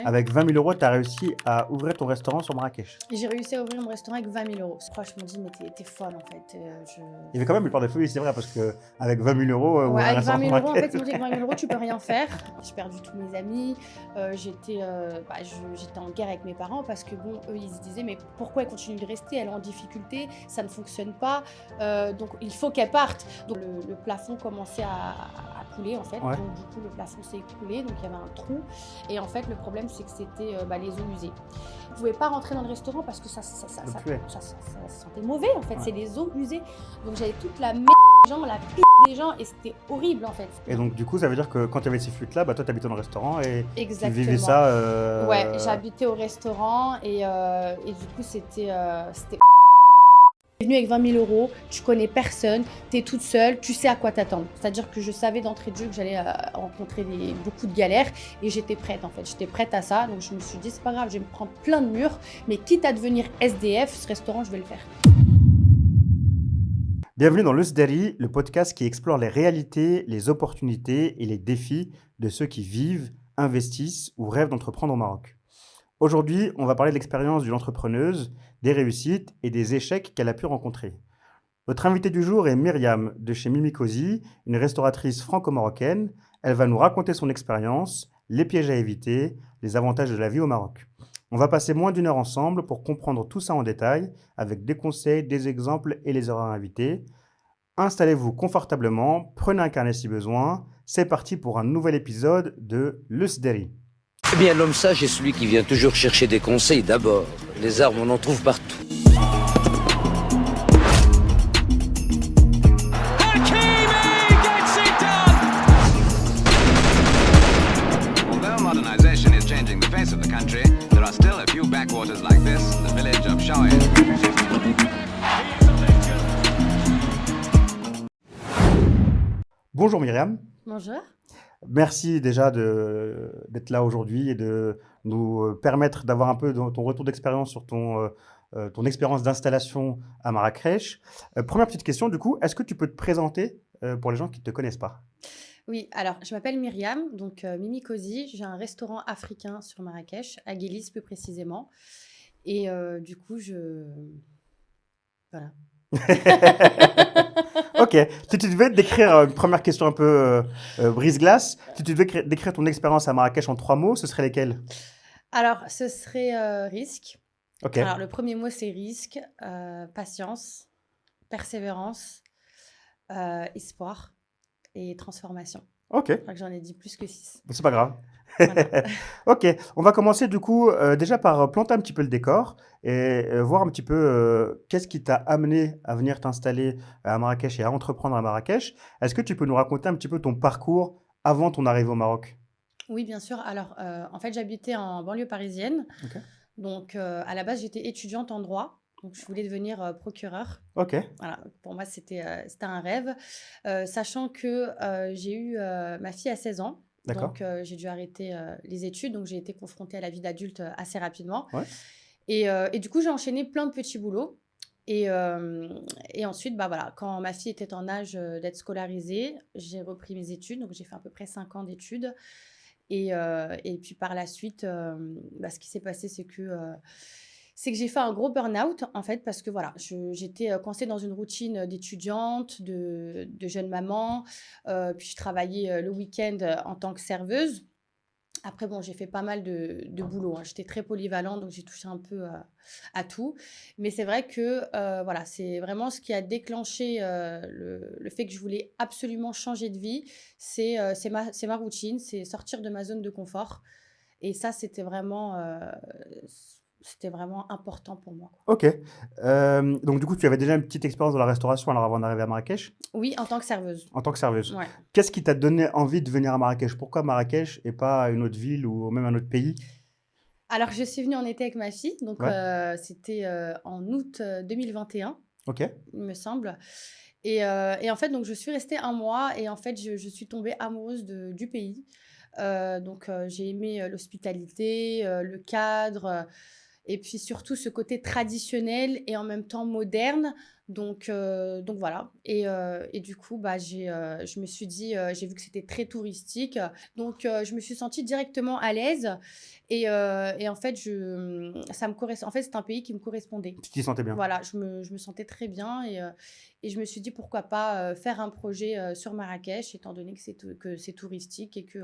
Avec 20 000 euros, tu as réussi à ouvrir ton restaurant sur Marrakech. J'ai réussi à ouvrir mon restaurant avec 20 000 euros. Franchement, je me dis, mais t'es folle en fait. Il y avait quand même une part de folie, c'est vrai, parce qu'avec 20 000 euros, Ouais, ouvrir un avec 20 restaurant 000 sur euros, en fait, Marrakech. moi, avec 20 000 euros, tu peux rien faire. J'ai perdu tous mes amis. J'étais en guerre avec mes parents parce que bon, eux, ils se disaient, mais pourquoi elle continue de rester? Elle est en difficulté, ça ne fonctionne pas. Donc, il faut qu'elle parte. Donc, le plafond commençait à couler en fait. Ouais. Donc, du coup, le plafond s'est écoulé. Donc, il y avait un trou. Et en fait, le problème, c'est que c'était les eaux usées. Vous ne pouvez pas rentrer dans le restaurant parce que ça sentait mauvais en fait. Ouais. C'est des eaux usées. Donc, j'avais toute la merde des gens, la pire des gens, et c'était horrible en fait. Et donc, du coup, ça veut dire que quand tu avais ces fuites-là, toi, tu habitais dans le restaurant et Exactement. tu vivais ça. Ouais, j'habitais au restaurant et du coup, c'était. Tu es venu avec 20 000 euros, tu connais personne, tu es toute seule, tu sais à quoi t'attendre. C'est-à-dire que je savais d'entrée de jeu que j'allais rencontrer beaucoup de galères et j'étais prête en fait. J'étais prête à ça, donc je me suis dit, c'est pas grave, je vais me prendre plein de murs, mais quitte à devenir SDF, ce restaurant, je vais le faire. Bienvenue dans Le Sderi, le podcast qui explore les réalités, les opportunités et les défis de ceux qui vivent, investissent ou rêvent d'entreprendre au Maroc. Aujourd'hui, on va parler de l'expérience d'une entrepreneuse, des réussites et des échecs qu'elle a pu rencontrer. Notre invitée du jour est Myriam de chez Mimi Cozy, une restauratrice franco-marocaine. Elle va nous raconter son expérience, les pièges à éviter, les avantages de la vie au Maroc. On va passer moins d'une heure ensemble pour comprendre tout ça en détail, avec des conseils, des exemples et les erreurs à éviter. Installez-vous confortablement, prenez un carnet si besoin. C'est parti pour un nouvel épisode de Le Sderi. Eh bien, l'homme sage est celui qui vient toujours chercher des conseils d'abord. Les armes, on en trouve partout. Although modernization is changing the face of the country, there are still a few backwaters like this, the village of Shawin. Bonjour Myriam. Bonjour. Merci déjà d'être là aujourd'hui et de nous permettre d'avoir un peu ton retour d'expérience sur ton expérience d'installation à Marrakech. Première petite question, du coup, est-ce que tu peux te présenter pour les gens qui ne te connaissent pas? Oui, alors je m'appelle Myriam, donc Mimi Cozy. J'ai un restaurant africain sur Marrakech, à Guélis plus précisément. Et du coup, voilà. Ok, si tu devais décrire une première question un peu brise-glace, si tu devais décrire ton expérience à Marrakech en 3 mots, ce seraient lesquels? Alors, ce serait risque. Ok, Alors, le premier mot, c'est risque, patience, persévérance, espoir et transformation. ok, Je crois que j'en ai dit plus que 6. c'est pas grave. Voilà. Ok, on va commencer du coup déjà par planter un petit peu le décor et voir un petit peu qu'est-ce qui t'a amené à venir t'installer à Marrakech et à entreprendre à Marrakech. Est-ce que tu peux nous raconter un petit peu ton parcours avant ton arrivée au Maroc? Oui, bien sûr. Alors, en fait, j'habitais en banlieue parisienne. Ok. Donc, à la base, j'étais étudiante en droit. Donc, je voulais devenir procureure. Ok, Voilà, pour moi, c'était un rêve. Sachant que j'ai eu ma fille à 16 ans. d'accord. Donc, j'ai dû arrêter les études. Donc, j'ai été confrontée à la vie d'adulte assez rapidement. Ouais. Et du coup, j'ai enchaîné plein de petits boulots. Et ensuite, voilà, quand ma fille était en âge d'être scolarisée, j'ai repris mes études. Donc, j'ai fait à peu près 5 ans d'études. Et puis, par la suite, ce qui s'est passé, c'est que j'ai fait un gros burn-out, en fait, parce que voilà, j'étais coincée dans une routine d'étudiante, de jeune maman. Puis, je travaillais le week-end en tant que serveuse. Après, bon, j'ai fait pas mal de boulot, hein. J'étais très polyvalente, donc j'ai touché un peu à tout. Mais c'est vrai que voilà, c'est vraiment ce qui a déclenché le fait que je voulais absolument changer de vie. C'est ma routine, c'est sortir de ma zone de confort. Et ça, c'était vraiment important pour moi, quoi. Ok. Donc du coup, tu avais déjà une petite expérience dans la restauration alors avant d'arriver à Marrakech Oui, en tant que serveuse. en tant que serveuse. Ouais. Qu'est-ce qui t'a donné envie de venir à Marrakech? Pourquoi Marrakech et pas une autre ville ou même un autre pays? Alors, je suis venue en été avec ma fille, donc Ouais. c'était en août 2021. Ok, Il me semble. Et en fait, donc, je suis restée un mois et en fait, je suis tombée amoureuse du pays. Donc, j'ai aimé l'hospitalité, le cadre et puis surtout ce côté traditionnel et en même temps moderne. Donc voilà. Et du coup, je me suis dit, j'ai vu que c'était très touristique. Donc, je me suis sentie directement à l'aise. Et en fait, en fait, c'est un pays qui me correspondait. Tu t'y sentais bien. Voilà, je me sentais très bien et je me suis dit pourquoi pas faire un projet sur Marrakech, étant donné que c'est touristique et que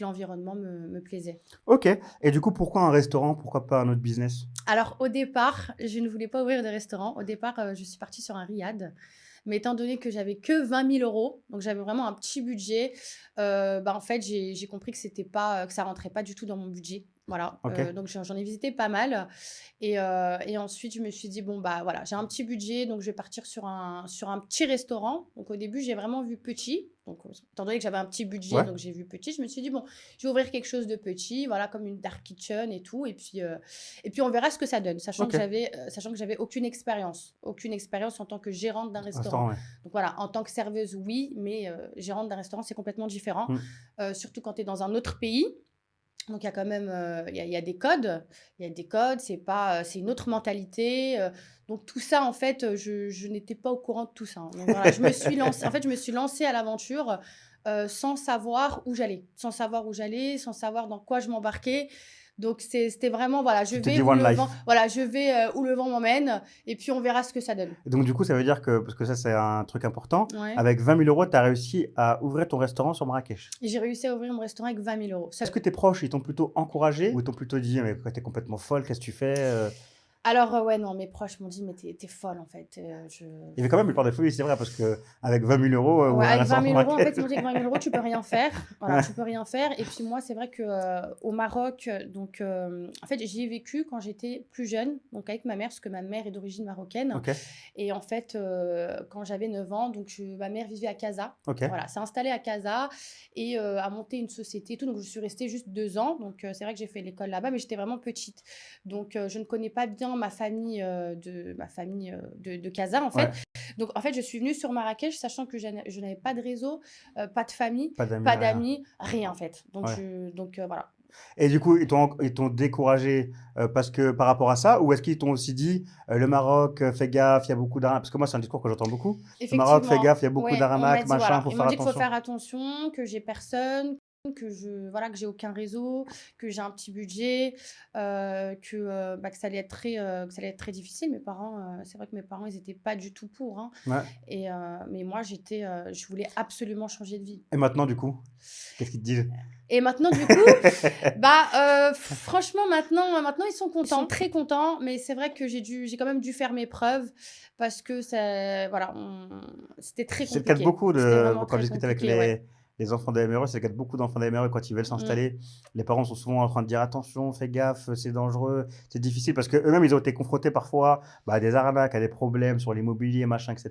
l'environnement me plaisait. Ok. Et du coup, pourquoi un restaurant? Pourquoi pas un autre business? Alors, au départ, je ne voulais pas ouvrir de restaurant. Au départ, je suis partie sur un riad. Mais étant donné que j'avais que 20 000 euros, donc j'avais vraiment un petit budget, en fait, j'ai compris que ça rentrait pas du tout dans mon budget. Voilà. Ok. Donc j'en ai visité pas mal. Et ensuite, je me suis dit, bon, bah voilà, j'ai un petit budget, donc je vais partir sur un petit restaurant. Donc au début, j'ai vraiment vu petit. Donc, étant donné que j'avais un petit budget, Ouais. donc j'ai vu petit, je me suis dit, bon, je vais ouvrir quelque chose de petit, voilà, comme une dark kitchen et tout. Et puis on verra ce que ça donne, sachant Ok. que j'avais aucune expérience en tant que gérante d'un restaurant. Restaurant, ouais. Donc voilà, en tant que serveuse, oui, mais gérante d'un restaurant, c'est complètement différent, surtout quand tu es dans un autre pays. Donc, il y a quand même il y a des codes. Il y a des codes, c'est une autre mentalité. Donc, tout ça, en fait, je n'étais pas au courant de tout ça. Donc, voilà, je me suis lancée à l'aventure sans savoir où j'allais. Sans savoir où j'allais, sans savoir dans quoi je m'embarquais. Donc, c'était vraiment, voilà, Tu t'es dit one life. je vais où le vent m'emmène et puis on verra ce que ça donne. Et donc, du coup, ça veut dire que, parce que ça, c'est un truc important, Ouais. avec 20 000 euros, tu as réussi à ouvrir ton restaurant sur Marrakech. Et j'ai réussi à ouvrir mon restaurant avec 20 000 euros. Est-ce que tes proches, ils t'ont plutôt encouragé ou ils t'ont plutôt dit, mais t'es complètement folle, qu'est-ce que tu fais? Alors, ouais, non, mes proches m'ont dit, mais t'es folle, en fait. Il y avait quand même une part de folie, c'est vrai, parce qu'avec 20 000 euros, Ouais, ouvrir un avec 20 restaurant 000 sur euros, en fait, Marrakech. ils m'ont dit que 20 000 euros, tu peux rien faire. Voilà, Ouais. tu peux rien faire. Et puis moi, c'est vrai que au Maroc, donc, en fait, j'y ai vécu quand j'étais plus jeune, donc avec ma mère, parce que ma mère est d'origine marocaine. Ok. Et en fait, quand j'avais 9 ans, donc ma mère vivait à Casa. Ok. Voilà, s'est installée à Casa et a monté une société et tout. Donc, je suis restée juste 2 ans. Donc, c'est vrai que j'ai fait l'école là-bas, mais j'étais vraiment petite. Donc, je ne connais pas bien ma famille de Casa, en fait. Ouais. Donc, en fait, je suis venue sur Marrakech, sachant que je n'avais pas de réseau, pas de famille, Pas d'amis, pas rien. d'amis, rien, en fait. Donc, Ouais. voilà. Et du coup, ils t'ont découragé parce que par rapport à ça, ou est-ce qu'ils t'ont aussi dit le Maroc, fais gaffe, il y a beaucoup d'arnaques? Parce que moi, c'est un discours que j'entends beaucoup. Le Maroc, fais gaffe, il y a beaucoup ouais, on m'a d'arnaques, dit, machin, voilà. faut Ils faire m'ont dit qu'il faut attention. faire attention, que j'ai personne, que j'ai aucun réseau, que j'ai un petit budget, que ça allait être très difficile. Mes parents, c'est vrai que mes parents, ils n'étaient pas du tout pour, hein. Ouais. Mais moi, je voulais absolument changer de vie. Et maintenant, du coup, qu'est-ce qu'ils te disent? Et maintenant, du coup, franchement, maintenant, ils sont contents, très contents. Mais c'est vrai que j'ai quand même dû faire mes preuves parce que c'était très C'est le cas de compliqué. beaucoup C'était vraiment quand je très discute avec compliqué, ouais. les enfants d'AMRE, c'est le cas de beaucoup d'enfants d'AMRE quand ils veulent s'installer. Les parents sont souvent en train de dire attention, fais gaffe, c'est dangereux, c'est difficile parce qu'eux-mêmes, ils ont été confrontés parfois à des arnaques, à des problèmes sur l'immobilier, machin, etc.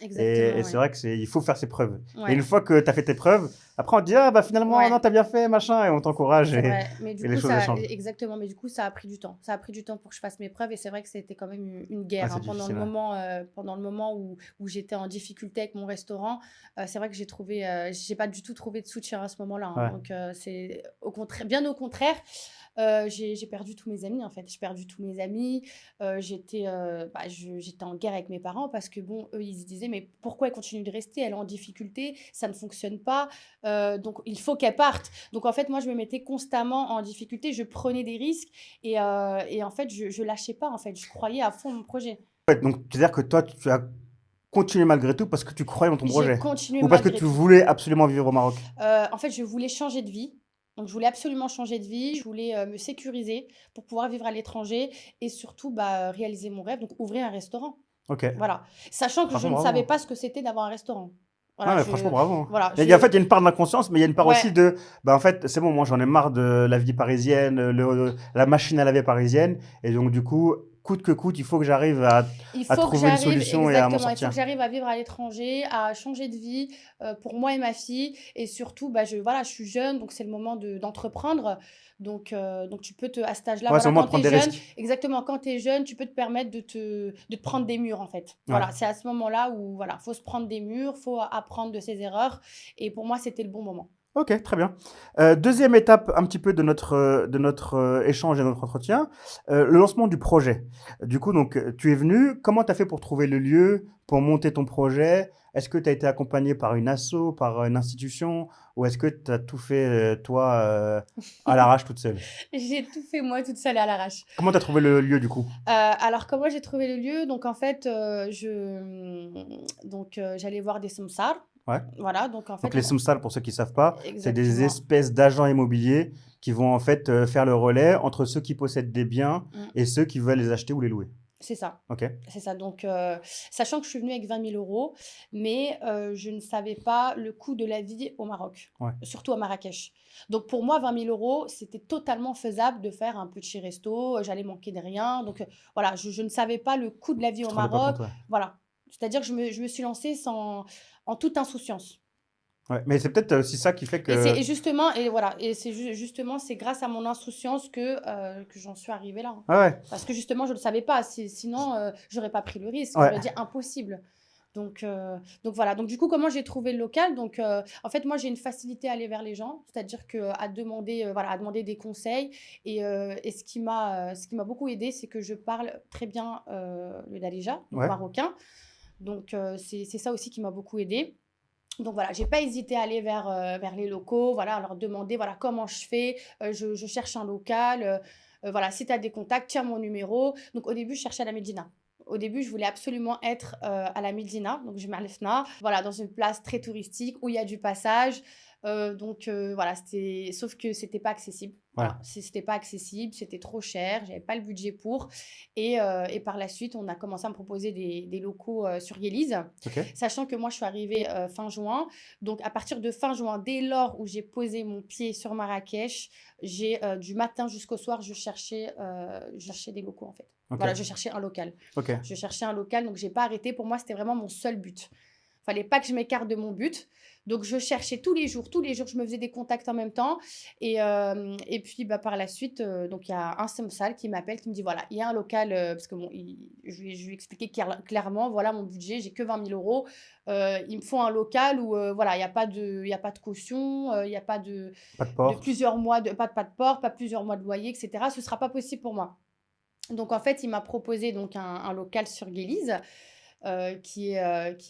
Exactement, Et c'est vrai qu'il faut faire ses preuves. ouais. Et une fois que tu as fait tes preuves, après on te dit ah bah finalement Ouais. non t'as bien fait machin et on t'encourage C'est et vrai, mais du les coup, choses elles changent. exactement, mais du coup, ça a pris du temps. Ça a pris du temps pour que je fasse mes preuves et c'est vrai que c'était quand même une guerre, Ah, c'est hein, pendant le difficile, moment, où j'étais en difficulté avec mon restaurant. C'est vrai que j'ai pas du tout trouvé de soutien à ce moment-là, hein. Ouais. Donc, c'est bien au contraire. J'ai perdu tous mes amis, en fait. J'ai perdu tous mes amis. J'étais en guerre avec mes parents parce que, bon, eux, ils se disaient, mais pourquoi elle continue de rester? Elle est en difficulté, ça ne fonctionne pas. Donc, il faut qu'elle parte. Donc, en fait, moi, je me mettais constamment en difficulté. Je prenais des risques et en fait, je lâchais pas, en fait. Je croyais à fond mon projet. Ouais, donc c'est-à-dire que toi tu as continué malgré tout parce que tu croyais dans ton J'ai projet continué ou parce que malgré tu tout. voulais absolument vivre au Maroc? En fait, je voulais changer de vie. Donc, je voulais absolument changer de vie. Je voulais me sécuriser pour pouvoir vivre à l'étranger et surtout réaliser mon rêve, donc ouvrir un restaurant. Ok. Voilà. Sachant que je Franchement, ne bravo. savais pas ce que c'était d'avoir un restaurant. Voilà, Ouais, mais franchement, bravo, hein. voilà, En fait, il y a une part d'inconscience, mais il y a une part Ouais. aussi en fait, c'est bon, moi, j'en ai marre de la vie parisienne, la machine à laver parisienne. Et donc, du coup, coûte que coûte, il faut que j'arrive à trouver une solution et à m'en exactement, il faut sortir. que j'arrive à vivre à l'étranger, à changer de vie pour moi et ma fille. Et surtout, je suis jeune, donc c'est le moment d'entreprendre. Donc, tu peux à cet âge-là, Ouais, c'est le moment de quand prendre tu es des jeune, risques. exactement, quand tu es jeune, tu peux te permettre de te prendre des murs, en fait. Voilà, c'est à ce moment-là où, faut se prendre des murs, faut apprendre de ses erreurs. Et pour moi, c'était le bon moment. Ok, très bien. Deuxième étape un petit peu de notre échange et de notre entretien, le lancement du projet. Du coup, donc, tu es venu. Comment tu as fait pour trouver le lieu, pour monter ton projet? Est-ce que tu as été accompagné par une asso, par une institution, ou est-ce que tu as tout fait, toi, à l'arrache toute seule? J'ai tout fait moi toute seule à l'arrache. Comment tu as trouvé le lieu, du coup? Alors comment j'ai trouvé le lieu? Donc en fait, j'allais voir des samsars. Ouais. Voilà, donc en Donc fait les samsars, pour ceux qui ne savent pas, c'est des exactement. espèces d'agents immobiliers qui vont en fait faire le relais entre ceux qui possèdent des biens Mmh. et ceux qui veulent les acheter ou les louer. C'est ça, Ok. c'est ça. Donc sachant que je suis venue avec 20 000 €, mais je ne savais pas le coût de la vie au Maroc, Ouais. surtout à Marrakech. Donc pour moi, 20 000 €, c'était totalement faisable de faire un petit resto, j'allais manquer de rien. Donc voilà, je ne savais pas le coût de la vie Tu au te rendais pas Maroc. compte, ouais. Voilà, c'est-à-dire que je me suis lancée en toute insouciance. Ouais. Mais c'est peut-être aussi ça qui fait Et c'est que. et justement et voilà et c'est justement, c'est grâce à mon insouciance que j'en suis arrivée là, hein. Ah ouais. Parce que justement, je ne le savais pas. Sinon, j'aurais pas pris le risque. Ouais. J'aurais dit impossible. Donc voilà. Donc du coup, comment j'ai trouvé le local? Donc en fait, moi, j'ai une facilité à aller vers les gens, c'est-à-dire que à demander, voilà, à demander des conseils. Et ce qui m'a beaucoup aidé, c'est que je parle très bien le darija, donc Ouais. marocain. Donc c'est ça aussi qui m'a beaucoup aidé. Donc voilà, j'ai pas hésité à aller vers les locaux, voilà, à leur demander voilà comment je fais, je cherche un local, voilà, si tu as des contacts, tiens mon numéro. Donc au début, je cherchais à la Médina. Au début, je voulais absolument être à la Médina, donc je m'arrête voilà, dans une place très touristique où il y a du passage. Voilà, sauf que c'était pas accessible. Ouais. Voilà, c'était pas accessible, c'était trop cher, j'avais pas le budget pour. Et par la suite, on a commencé à me proposer des locaux sur Yélise. Ok. Sachant que moi, je suis arrivée fin juin. Donc, à partir de fin juin, dès lors où j'ai posé mon pied sur Marrakech, du matin jusqu'au soir, je cherchais des locaux, en fait. Ok. Voilà, je cherchais un local. Ok. Je cherchais un local, donc j'ai pas arrêté. Pour moi, c'était vraiment mon seul but. Fallait pas que je m'écarte de mon but. Donc, je cherchais tous les jours, je me faisais des contacts en même temps. Et puis, par la suite, donc il y a un samsal qui m'appelle, qui me dit voilà, il y a un local, parce que bon, je lui ai expliqué clairement, voilà mon budget, j'ai que 20 000 €. Il me faut un local où, voilà, il n'y a pas de caution, il n'y a pas de Pas de porte. plusieurs mois, pas de porte, pas plusieurs mois de loyer, etc. Ce ne sera pas possible pour moi. Donc, en fait, il m'a proposé donc un local sur Guélise. Qui est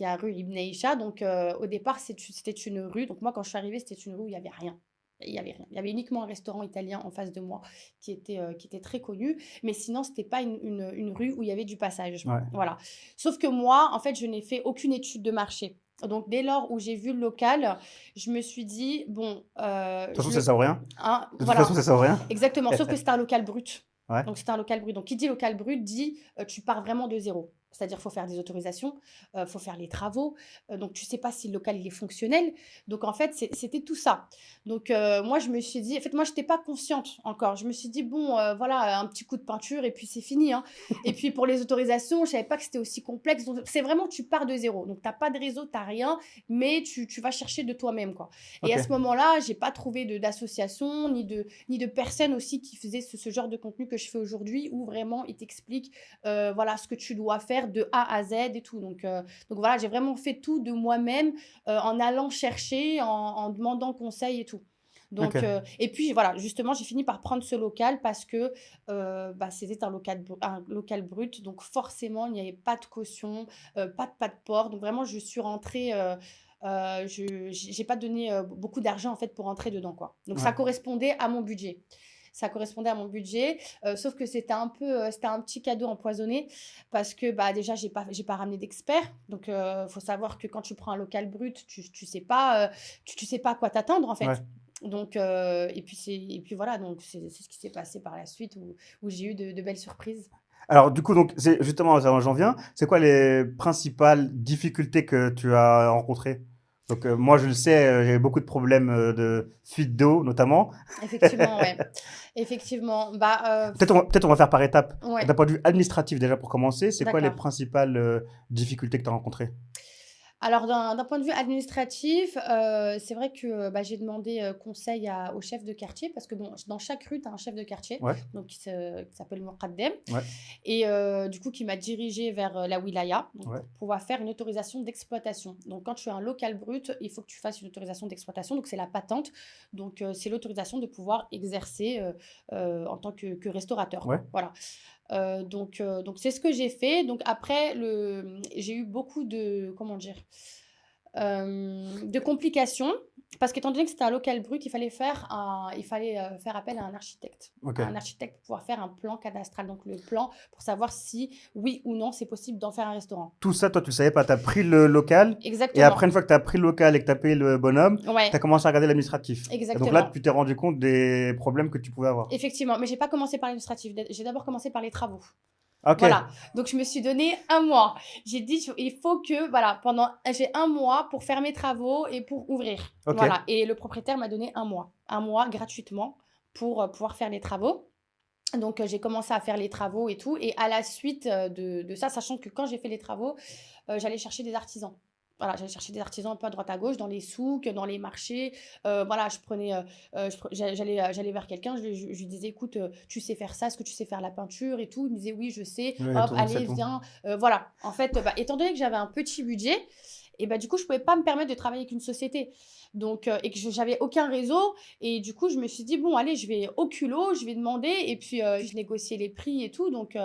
à rue Ibn Aïcha. Donc, au départ, c'était une rue. Donc, moi, quand je suis arrivée, c'était une rue où il n'y avait rien. Il y avait rien. Il y avait uniquement un restaurant italien en face de moi qui était très connu. Mais sinon, ce n'était pas une rue où il y avait du passage. Ouais. Voilà. Sauf que moi, en fait, je n'ai fait aucune étude de marché. Donc, dès lors où j'ai vu le local, je me suis dit, bon... De toute façon, ça sert à rien. Hein, De toute voilà. façon, ça sert à rien. Exactement. Sauf que c'était un local brut. Ouais. Donc, c'était un local brut. Donc, qui dit local brut dit tu pars vraiment de zéro. C'est-à-dire, il faut faire des autorisations, il faut faire les travaux. Donc, tu ne sais pas si le local il est fonctionnel. Donc, en fait, c'était tout ça. Donc, moi, je me suis dit... En fait, moi, je n'étais pas consciente encore. Je me suis dit, bon, voilà, un petit coup de peinture et puis c'est fini, hein. Et puis, pour les autorisations, je ne savais pas que c'était aussi complexe. Donc, c'est vraiment, tu pars de zéro. Donc, tu n'as pas de réseau, tu n'as rien, mais tu vas chercher de toi-même, quoi. Et Ok. à ce moment-là, je n'ai pas trouvé d'association ni de personnes aussi qui faisaient ce genre de contenu que je fais aujourd'hui, où vraiment, ils t'expliquent voilà, ce que tu dois faire de A à Z et tout. Donc voilà, j'ai vraiment fait tout de moi-même en allant chercher, en demandant conseil et tout. Donc, Ok. et puis voilà, justement, j'ai fini par prendre ce local parce que c'était un local brut. Donc forcément, il n'y avait pas de caution, pas de port. Donc vraiment, je suis rentrée... j'ai pas donné beaucoup d'argent en fait pour rentrer dedans, quoi. Donc ça Ouais. correspondait à mon budget. Sauf que c'était un petit cadeau empoisonné parce que déjà j'ai pas ramené d'experts. Donc faut savoir que quand tu prends un local brut, tu sais pas à quoi t'attendre en fait. Ouais. Donc et puis voilà, donc c'est ce qui s'est passé par la suite où j'ai eu de belles surprises. Alors, du coup, donc, c'est justement, j'en viens. C'est quoi les principales difficultés que tu as rencontrées? Donc, moi, je le sais, j'ai beaucoup de problèmes de fuite d'eau, notamment. Effectivement, ouais. Effectivement. Peut-être on va faire par étapes. Ouais. D'un point de vue administratif, déjà, pour commencer, c'est quoi les D'accord. principales difficultés que tu as rencontrées? Alors, d'un point de vue administratif, c'est vrai que j'ai demandé conseil au chef de quartier parce que bon, dans chaque rue, tu as un chef de quartier Ouais, donc qui s'appelle Moqaddem ouais, et du coup, qui m'a dirigée vers la wilaya donc, ouais. pour pouvoir faire une autorisation d'exploitation. Donc, quand tu es un local brut, il faut que tu fasses une autorisation d'exploitation. Donc, c'est la patente. Donc, c'est l'autorisation de pouvoir exercer en tant que restaurateur, Ouais. quoi. Voilà. Donc c'est ce que j'ai fait. Donc après, j'ai eu beaucoup de, comment dire, de complications parce qu'étant donné que c'était un local brut, il fallait faire appel à un architecte. Ok. Un architecte pour pouvoir faire un plan cadastral, donc le plan pour savoir si oui ou non c'est possible d'en faire un restaurant. Tout ça, toi, tu ne savais pas. Tu as pris le local. Et Exactement. après, une fois que tu as pris le local et que tu as payé le bonhomme, Ouais, tu as commencé à regarder l'administratif. Et donc exactement. là, tu t'es rendu compte des problèmes que tu pouvais avoir. Effectivement, mais j'ai pas commencé par l'administratif. J'ai d'abord commencé par les travaux. Ok. Voilà, donc je me suis donné 1 mois. J'ai dit, il faut que, voilà, j'ai 1 mois pour faire mes travaux et pour ouvrir. Ok. Voilà, et le propriétaire m'a donné 1 mois gratuitement pour pouvoir faire les travaux. Donc, j'ai commencé à faire les travaux et tout. Et à la suite de ça, sachant que quand j'ai fait les travaux, j'allais chercher des artisans. Voilà, j'allais chercher des artisans un peu à droite à gauche, dans les souks, dans les marchés. Voilà, j'allais vers quelqu'un, je lui disais, écoute, tu sais faire ça, est-ce que tu sais faire la peinture et tout. Il me disait, oui, je sais. Ouais, Hop, tout, allez, c'est tout. viens. Voilà, en fait, étant donné que j'avais un petit budget, et du coup, je ne pouvais pas me permettre de travailler avec une société. Donc, et que j'avais aucun réseau. Et du coup, je me suis dit, bon, allez, je vais au culot, je vais demander. Et puis, je négociais les prix et tout. Donc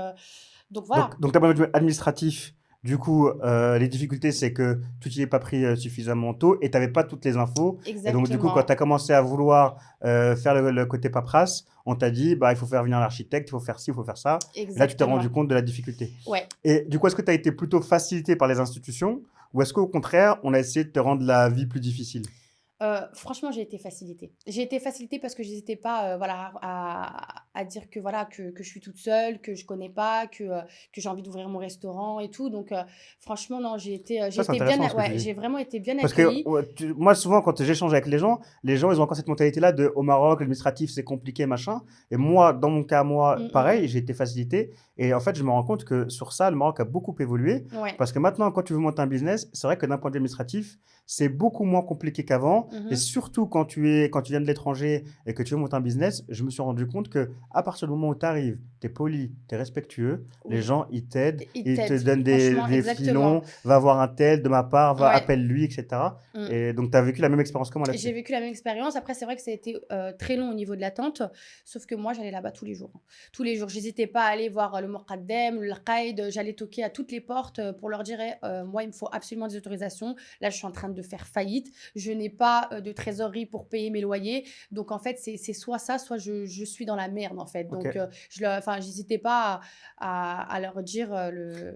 voilà. Donc, d'un point de vue administratif, du coup, les difficultés, c'est que tu n'y es pas pris suffisamment tôt et tu n'avais pas toutes les infos. Et donc, du coup, quand Exactement. tu as commencé à vouloir faire le côté paperasse, on t'a dit, bah, il faut faire venir l'architecte, il faut faire ci, il faut faire ça. Et là, tu t'es rendu Exactement. compte de la difficulté. Ouais. Et du coup, est-ce que tu as été plutôt facilité par les institutions ou est-ce qu'au contraire, on a essayé de te rendre la vie plus difficile? Franchement, j'ai été facilitée. J'ai été facilitée parce que j'hésitais pas, voilà, à dire que voilà, que je suis toute seule, que je connais pas, que j'ai envie d'ouvrir mon restaurant et tout. Donc, franchement, non, j'ai Ça, c'est été bien, intéressant ce que tu ouais, dis. j'ai vraiment été bien Parce que accueillie. ouais, moi, souvent, quand j'échange avec les gens, ils ont encore cette mentalité-là de au Maroc, l'administratif, c'est compliqué, machin. Et moi, dans mon cas, moi, pareil, j'ai été facilité. Et en fait, je me rends compte que sur ça, le Maroc a beaucoup évolué. Ouais. Parce que maintenant, quand tu veux monter un business, c'est vrai que d'un point de vue administratif, c'est beaucoup moins compliqué qu'avant. Et surtout, quand tu viens de l'étranger et que tu veux monter un business, je me suis rendu compte que à partir du moment où tu arrives, tu es poli, tu es respectueux, les Oui. gens, ils t'aident, Ils ils te t'aident, donnent franchement, des exactement. filons, va voir un tel de ma part, Ouais. appelle-lui, etc. Mm. Et donc, tu as vécu la même expérience que moi J'ai là-dessus. vécu la même expérience. Après, c'est vrai que ça a été très long au niveau de l'attente. Sauf que moi, j'allais là-bas tous les jours. Tous les jours. J'hésitais pas à aller voir le Moqaddem, le Qaïd. J'allais toquer à toutes les portes pour leur dire moi, il me faut absolument des autorisations. Là, je suis en train de faire faillite. Je n'ai pas de trésorerie pour payer mes loyers. Donc, en fait, c'est soit ça, soit je suis dans la merde, en fait. Donc, Ok. j'hésitais pas à leur dire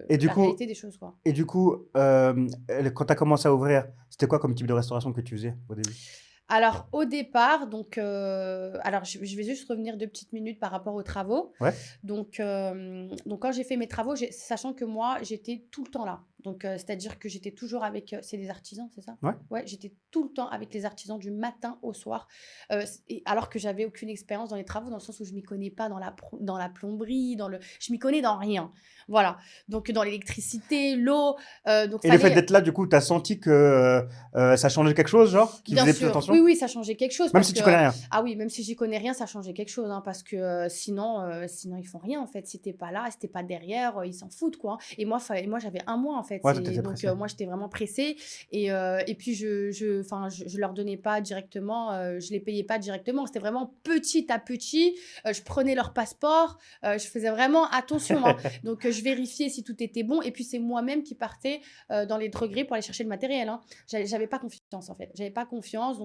Et du la coup, réalité des choses, quoi. Et du coup, quand tu as commencé à ouvrir, c'était quoi comme type de restauration que tu faisais au début? Alors, au départ, donc, alors je vais juste revenir 2 petites minutes par rapport aux travaux. Ouais. Donc, quand j'ai fait mes travaux, sachant que moi, j'étais tout le temps là. Donc, c'est-à-dire que j'étais toujours avec, c'est des artisans, c'est ça? Ouais. Ouais, j'étais tout le temps avec les artisans du matin au soir. Alors que j'avais aucune expérience dans les travaux, dans le sens où je m'y connais pas dans la plomberie, je m'y connais dans rien. Voilà. Donc, dans l'électricité, l'eau. Donc, Et le fait d'être là, du coup, tu as senti que ça changeait quelque chose, genre, qui Bien faisait plus sûr, attention? oui, ça changeait quelque chose. Même parce si tu que, connais rien. ah oui, même si j'y connais rien, ça changeait quelque chose. Hein, parce que sinon, ils font rien, en fait. Si t'es pas là, si t'es pas derrière, ils s'en foutent, quoi. Et moi, j'avais 1 mois, en fait. Ouais, t'étais Donc, pressée. moi, j'étais vraiment pressée. Et puis, je leur donnais pas directement, je les payais pas directement. C'était vraiment petit à petit. Je prenais leur passeport. Je faisais vraiment attention. Hein. Donc, je vérifiais si tout était bon. Et puis, c'est moi-même qui partais dans les drogueries pour aller chercher le matériel. Hein. J'avais pas confiance, en fait. J'avais pas confiance.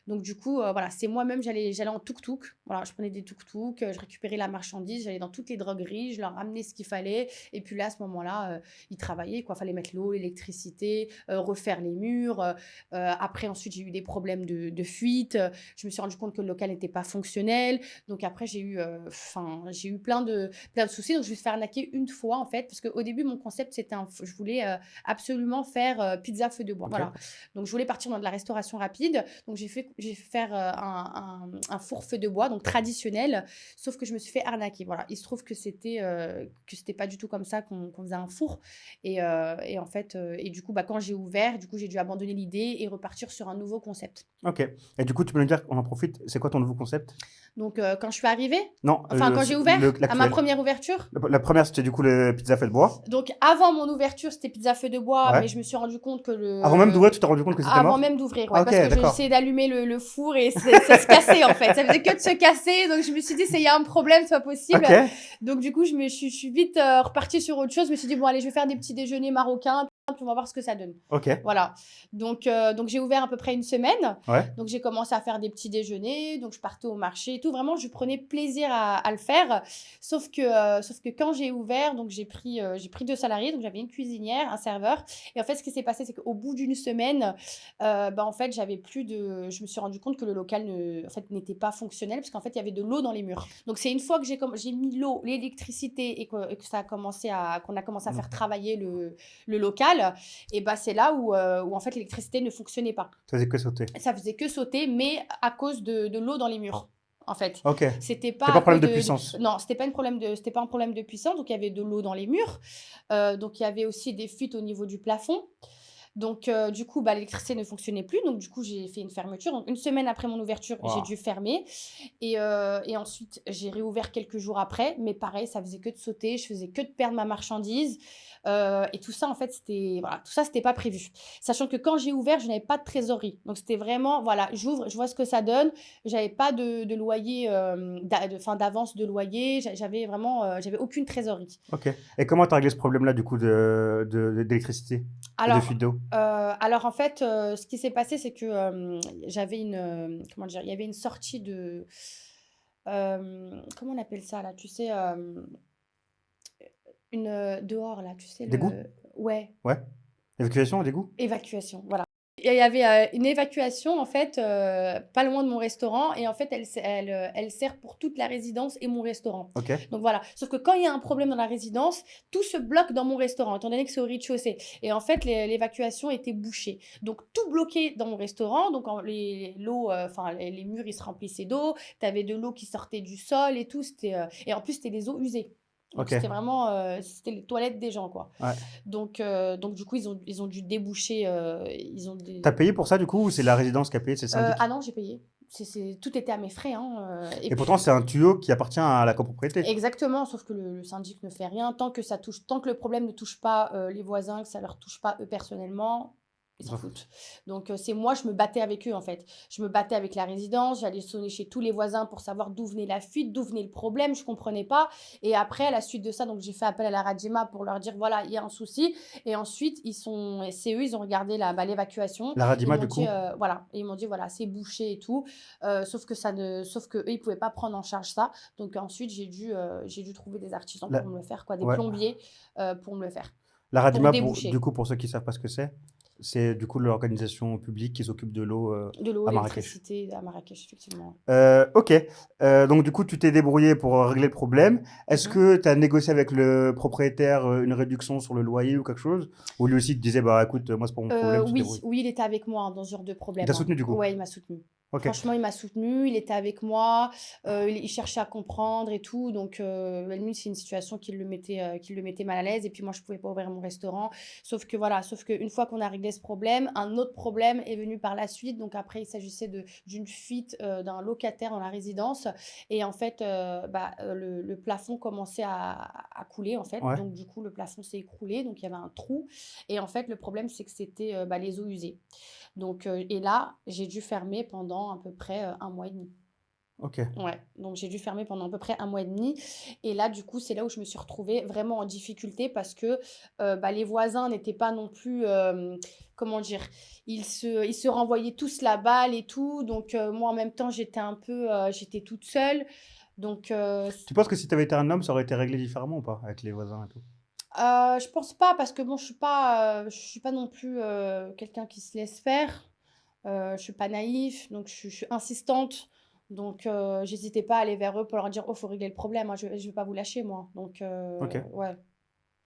Donc du coup, voilà, c'est moi-même, j'allais en tuk-tuk. Voilà, je prenais des tuk-tuk, je récupérais la marchandise, j'allais dans toutes les drogueries, je leur ramenais ce qu'il fallait. Et puis là, à ce moment-là, ils travaillaient, quoi. Fallait mettre l'eau, l'électricité, refaire les murs. Après, ensuite, j'ai eu des problèmes de fuite. Je me suis rendu compte que le local n'était pas fonctionnel. Donc après, j'ai eu plein de soucis. Donc je me suis fait arnaquer une fois, en fait, parce qu'au début, mon concept, c'était je voulais absolument faire pizza feu de bois. Ok. Voilà. Donc je voulais partir dans de la restauration rapide. Donc j'ai fait faire un four feu de bois, donc traditionnel, sauf que je me suis fait arnaquer. Voilà. Il se trouve que c'était pas du tout comme ça qu'on faisait un four. Et et en fait, et du coup, quand j'ai ouvert, du coup, j'ai dû abandonner l'idée et repartir sur un nouveau concept. Ok. Et du coup, tu peux nous dire, on en profite, c'est quoi ton nouveau concept? Donc, quand je suis arrivée, Non, enfin, quand j'ai ouvert à ma l'actuel. première ouverture. La première, c'était du coup le pizza fait de bois. Donc, avant mon ouverture, c'était pizza feu de bois, Ouais. mais je me suis rendu compte que Avant même d'ouvrir, tu t'es rendu compte que c'était Avant mort? même d'ouvrir, Ah, ouais, ok, parce que j'ai d'accord. essayé d'allumer le four et ça se cassait en fait. Ça faisait que de se casser, donc je me suis dit, il y a un problème, c'est pas possible. Ok. Donc du coup, je suis vite repartie sur autre chose. Je me suis dit, bon, allez, je vais faire des petits déjeuners marocains, puis on va voir ce que ça donne. Ok. Voilà. Donc j'ai ouvert à peu près une semaine. Ouais. Donc j'ai commencé à faire des petits déjeuners. Donc je partais au marché et tout. Vraiment, je prenais plaisir à le faire. Sauf que quand j'ai ouvert, donc j'ai pris 2 salariés. Donc j'avais une cuisinière, un serveur. Et en fait, ce qui s'est passé, c'est qu'au bout d'une semaine, en fait, je me suis rendu compte que le local n'était pas fonctionnel parce qu'en fait, il y avait de l'eau dans les murs. Donc c'est une fois que j'ai mis l'eau, l'électricité et que ça a commencé qu'on a commencé à faire travailler le local. Et c'est là où en fait l'électricité ne fonctionnait pas. Ça faisait que sauter. Ça faisait que sauter, mais à cause de l'eau dans les murs. En fait, Ok. c'était pas C'est pas un problème cause de puissance. non, c'était pas un problème de puissance. Donc il y avait de l'eau dans les murs. Donc il y avait aussi des fuites au niveau du plafond. Donc du coup, l'électricité ne fonctionnait plus. Donc du coup, j'ai fait une fermeture. Donc, une semaine après mon ouverture, Wow. j'ai dû fermer. Et ensuite, j'ai réouvert quelques jours après. Mais pareil, ça faisait que de sauter. Je faisais que de perdre ma marchandise. Et tout ça, en fait, c'était pas prévu. Sachant que quand j'ai ouvert, je n'avais pas de trésorerie. Donc c'était vraiment, voilà, j'ouvre, je vois ce que ça donne. J'avais pas de loyer, d'avance de loyer. J'avais vraiment, j'avais aucune trésorerie. Ok. Et comment tu as réglé ce problème-là, du coup, d'électricité et de fuite d'eau? Alors en fait, ce qui s'est passé, c'est que j'avais comment dire, il y avait une sortie de, comment on appelle ça là, tu sais, dehors là, tu sais, D'égout? ouais, Ouais. Évacuation, d'égout? évacuation, voilà. Et il y avait une évacuation en fait, pas loin de mon restaurant, et en fait elle sert pour toute la résidence et mon restaurant. Ok. Donc voilà, sauf que quand il y a un problème dans la résidence, tout se bloque dans mon restaurant, étant donné que c'est au rez-de-chaussée. Et en fait, l'évacuation était bouchée. Donc tout bloqué dans mon restaurant, donc l'eau, les murs, ils se remplissaient d'eau, tu avais de l'eau qui sortait du sol et tout, et en plus, c'était des eaux usées. Donc Ok. c'était vraiment, c'était les toilettes des gens, quoi. Ouais. Donc du coup, ils ont dû déboucher, T'as payé pour ça, du coup, ou c'est la résidence qui a payé, c'est le syndic? Ah non, j'ai payé. Tout était à mes frais, hein, Et pourtant, c'est un tuyau qui appartient à la copropriété. exactement, sauf que le syndic ne fait rien. Tant que le problème ne touche pas les voisins, que ça leur touche pas eux personnellement, ils s'en foutent. Donc c'est moi, je me battais avec eux en fait. Je me battais avec la résidence, j'allais sonner chez tous les voisins pour savoir d'où venait la fuite, d'où venait le problème, je comprenais pas. Et après, à la suite de ça, donc j'ai fait appel à la Radjema pour leur dire voilà, il y a un souci. Et ensuite, c'est eux, ils ont regardé l'évacuation. La Radima, Ils m'ont du coup? dit, voilà, et ils m'ont dit voilà, c'est bouché et tout. Sauf que eux, ils pouvaient pas prendre en charge ça. Donc ensuite, j'ai dû trouver des artisans pour me le faire, quoi, des Ouais. plombiers pour me le faire. La Radima, déboucher. du coup, pour ceux qui ne savent pas ce que c'est du coup l'organisation publique qui s'occupe de l'eau De l'eau, à Marrakech. l'électricité à Marrakech, effectivement. Ok. Donc, du coup, tu t'es débrouillé pour régler le problème. Est-ce que tu as négocié avec le propriétaire une réduction sur le loyer ou quelque chose? Ou lui aussi te disait, bah écoute, moi, c'est pas mon problème, tu te débrouilles. Oui, il était avec moi dans ce genre de problème. Il t'a soutenu, du coup? Ouais, il m'a soutenu. Ok. Franchement, il m'a soutenu, il était avec moi, il cherchait à comprendre et tout. Donc, lui, c'est une situation qui le mettait mal à l'aise. Et puis, moi, je pouvais pas ouvrir mon restaurant. Sauf qu'une fois qu'on a réglé ce problème, un autre problème est venu par la suite. Donc, après, il s'agissait d'une fuite d'un locataire dans la résidence. Et en fait, le plafond commençait à couler, en fait. Ouais. Donc, du coup, le plafond s'est écroulé. Donc, il y avait un trou. Et en fait, le problème, c'est que c'était les eaux usées. Donc, et là, j'ai dû fermer pendant à peu près 1 mois et demi. Ok. Ouais, donc j'ai dû fermer pendant à peu près 1 mois et demi. Et là, du coup, c'est là où je me suis retrouvée vraiment en difficulté parce que les voisins n'étaient pas non plus, comment dire, ils se renvoyaient tous la balle et tout. Donc, moi, en même temps, j'étais toute seule. Donc, Tu penses que si tu avais été un homme, ça aurait été réglé différemment ou pas, avec les voisins et tout? je pense pas parce que bon, je suis pas non plus quelqu'un qui se laisse faire. Je suis pas naïf, donc je suis insistante. Donc, j'hésitais pas à aller vers eux pour leur dire: «Oh, faut régler le problème, hein, je vais pas vous lâcher moi». Donc, Ok. ouais.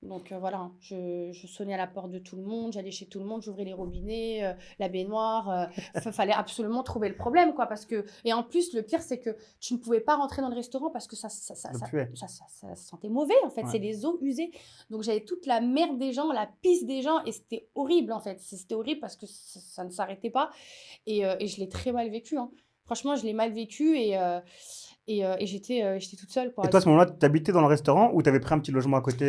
Donc voilà, je sonnais à la porte de tout le monde, j'allais chez tout le monde, j'ouvrais les robinets, la baignoire. Fallait absolument trouver le problème, quoi. Et en plus, le pire, c'est que tu ne pouvais pas rentrer dans le restaurant parce que ça sentait mauvais, en fait. Ouais. C'est les eaux usées. Donc j'avais toute la merde des gens, la pisse des gens, et c'était horrible, en fait. C'était horrible parce que ça ne s'arrêtait pas. Et je l'ai très mal vécu, hein. Franchement, je l'ai mal vécu et j'étais toute seule, quoi. Et toi, à ce moment-là, tu habitais dans le restaurant ou tu avais pris un petit logement à côté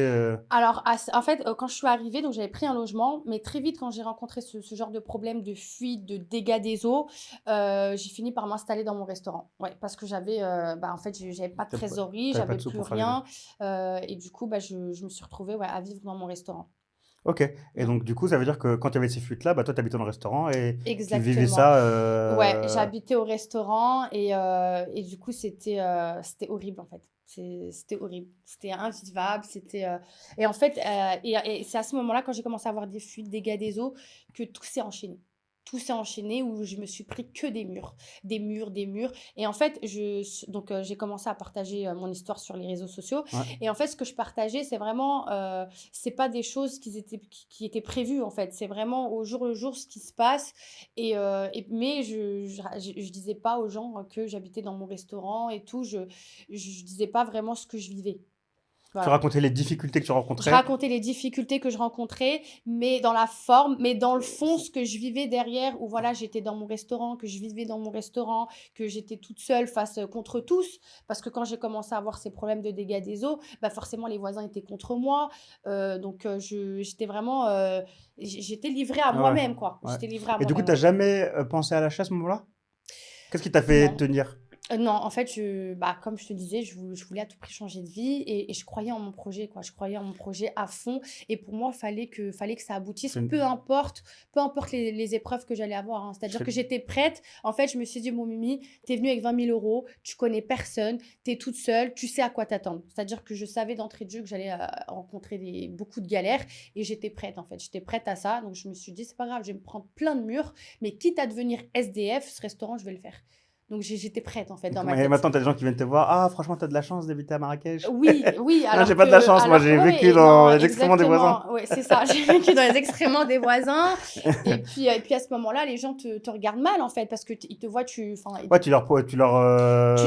Alors, en fait, quand je suis arrivée, donc j'avais pris un logement, mais très vite, quand j'ai rencontré ce genre de problème de fuite, de dégâts des eaux, j'ai fini par m'installer dans mon restaurant. Ouais, parce que j'avais, en fait, j'avais pas de T'avais pas- trésorerie, t'avais pas j'avais de sous plus pour faire les rien, et du coup, je me suis retrouvée à vivre dans mon restaurant. Ok. Et donc, du coup, ça veut dire que quand il y avait ces fuites-là, toi, tu habitais dans le restaurant et tu vivais Exactement. ça. Ouais, j'habitais au restaurant et du coup, c'était horrible, en fait. C'était horrible. C'était invivable. Et en fait, et c'est à ce moment-là, quand j'ai commencé à avoir des fuites, des dégâts des eaux, que tout s'est enchaîné. Tout s'est enchaîné où je me suis pris que des murs. Des murs, des murs. Et en fait, j'ai commencé à partager mon histoire sur les réseaux sociaux. Ouais. Et en fait, ce que je partageais, c'est vraiment, c'est pas des choses qui étaient prévues, en fait. C'est vraiment au jour le jour ce qui se passe. Mais je disais pas aux gens que j'habitais dans mon restaurant et tout. Je disais pas vraiment ce que je vivais. Tu Voilà. racontais les difficultés que tu Je rencontrais. racontais les difficultés que je rencontrais, mais dans la forme, mais dans le fond, ce que je vivais derrière, où voilà, j'étais dans mon restaurant, que je vivais dans mon restaurant, que j'étais toute seule face contre tous, parce que quand j'ai commencé à avoir ces problèmes de dégâts des eaux, forcément les voisins étaient contre moi, donc j'étais vraiment, j'étais livrée à Ouais, moi-même, quoi. ouais. J'étais livrée à Et du coup, moi-même. tu n'as jamais pensé à l'achat à ce moment-là? Qu'est-ce qui t'a fait Non. tenir? Non, en fait, comme je te disais, je voulais à tout prix changer de vie et je croyais en mon projet, quoi. Je croyais en mon projet à fond et pour moi, fallait que ça aboutisse, C'est une- peu importe les épreuves que j'allais avoir, hein. C'est-à-dire C'est- que j'étais prête. En fait, je me suis dit, mon Mimi, t'es venue avec 20 000 euros, tu connais personne, t'es toute seule, tu sais à quoi t'attendre. C'est-à-dire que je savais d'entrée de jeu que j'allais rencontrer beaucoup de galères et j'étais prête, en fait. J'étais prête à ça. Donc, je me suis dit, c'est pas grave, je vais me prendre plein de murs, mais quitte à devenir SDF, ce restaurant, je vais le faire. Donc j'étais prête, en fait, dans ma Et tête. maintenant, tu as des gens qui viennent te voir. Ah, franchement, tu as de la chance d'habiter à Marrakech. Oui, alors j'ai pas de la chance, moi, j'ai vécu dans les excréments des voisins. Oui, c'est ça, j'ai vécu dans les excréments des voisins. Et puis à ce moment-là, les gens te regardent mal, en fait, parce qu'ils te voient, Ouais, tu leur tu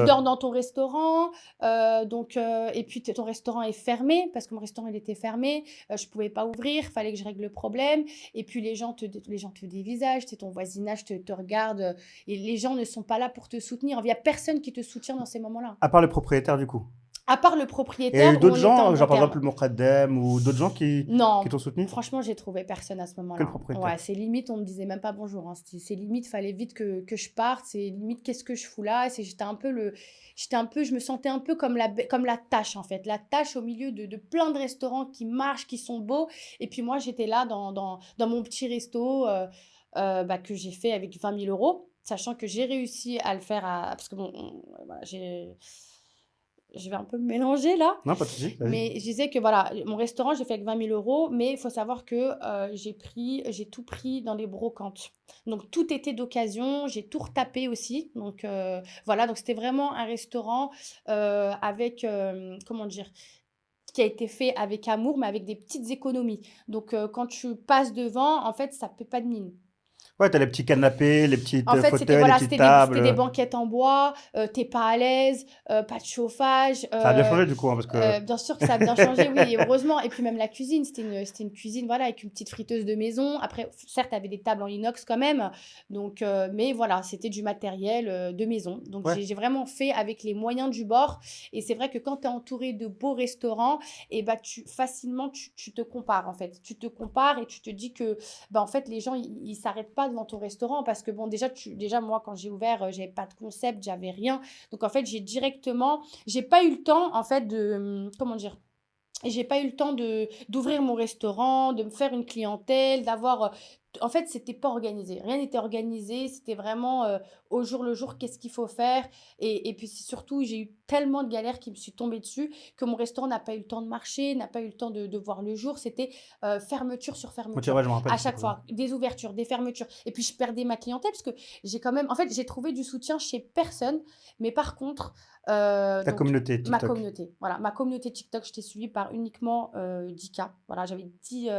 dors dans ton restaurant, et puis ton restaurant est fermé, parce que mon restaurant, il était fermé, je pouvais pas ouvrir, fallait que je règle le problème, et puis les gens te dévisagent, ton voisinage te regarde, et les gens ne sont pas là pour te soutenir, il n'y a personne qui te soutient dans ces moments-là. À part le propriétaire, du coup. À part le Et propriétaire, d'autres où on était gens, en genre bon par terme. exemple le Moukhaddem ou d'autres gens qui Non, t'ont soutenu? franchement, j'ai trouvé personne à ce moment-là. Que le propriétaire. Ouais, c'est limite, on me disait même pas bonjour, hein. C'est limite, fallait vite que je parte. C'est limite, qu'est-ce que je fous là? Je me sentais un peu comme la tâche, en fait. La tâche au milieu de plein de restaurants qui marchent, qui sont beaux. Et puis moi, j'étais là dans mon petit resto que j'ai fait avec 20 000 euros, sachant que j'ai réussi à le faire parce que bon, voilà, je vais un peu me mélanger là. Non, pas de souci. Vas-y. Mais je disais que voilà, mon restaurant, j'ai fait avec 20 000 euros, mais il faut savoir que j'ai tout pris dans les brocantes. Donc, tout était d'occasion, j'ai tout retapé aussi. Donc, voilà, donc c'était vraiment un restaurant avec, comment dire, qui a été fait avec amour, mais avec des petites économies. Donc, quand tu passes devant, en fait, ça ne paie pas de mine. Ouais, t'as les petits canapés, les petites En fait, fauteuils, les petites c'était tables. des banquettes en bois, t'es pas à l'aise, pas de chauffage. Ça a bien changé du coup, hein, parce que Bien sûr que ça a bien changé, oui, et heureusement. Et puis même la cuisine, c'était une cuisine, voilà, avec une petite friteuse de maison. Après, certes, t'avais des tables en inox quand même, donc, mais voilà, c'était du matériel de maison. Donc, Ouais. j'ai vraiment fait avec les moyens du bord. Et c'est vrai que quand t'es entouré de beaux restaurants, et facilement, tu te compares, en fait. Tu te compares et tu te dis que, en fait, les gens, ils s'arrêtent pas devant ton restaurant parce que, bon, déjà moi, quand j'ai ouvert, j'avais pas de concept, j'avais rien. Donc, en fait, j'ai pas eu le temps, en fait, comment dire, j'ai pas eu le temps d'ouvrir mon restaurant, de me faire une clientèle, d'avoir... En fait, c'était pas organisé. Rien n'était organisé. C'était vraiment au jour le jour, qu'est-ce qu'il faut faire. Et puis surtout, j'ai eu tellement de galères qui me sont tombées dessus que mon restaurant n'a pas eu le temps de marcher, n'a pas eu le temps de voir le jour. C'était fermeture sur fermeture. ouais, je me rappelle. À chaque fois, des ouvertures, des fermetures. Et puis, je perdais ma clientèle parce que j'ai quand même... En fait, j'ai trouvé du soutien chez personne. Mais par contre, Ta Donc, communauté ma TikTok. communauté, voilà. Ma communauté TikTok, j'étais suivie par uniquement 10K. Voilà, j'avais 10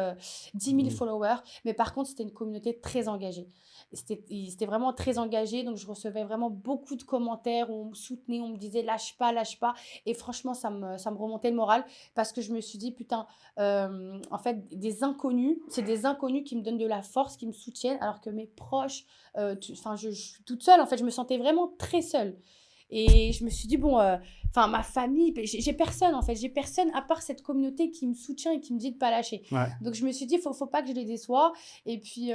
000 Mhm. followers. Mais par contre, c'était une communauté très engagée. C'était vraiment très engagé. Donc, je recevais vraiment beaucoup de commentaires où on me soutenait, on me disait lâche pas, lâche pas. Et franchement, ça me remontait le moral parce que je me suis dit, putain, en fait, c'est des inconnus qui me donnent de la force, qui me soutiennent, alors que mes proches, enfin, je suis toute seule. En fait, je me sentais vraiment très seule. Et je me suis dit, bon, enfin, ma famille, j'ai personne en fait, j'ai personne à part cette communauté qui me soutient et qui me dit de pas lâcher. Ouais. Donc je me suis dit, faut pas que je les déçoive. Et puis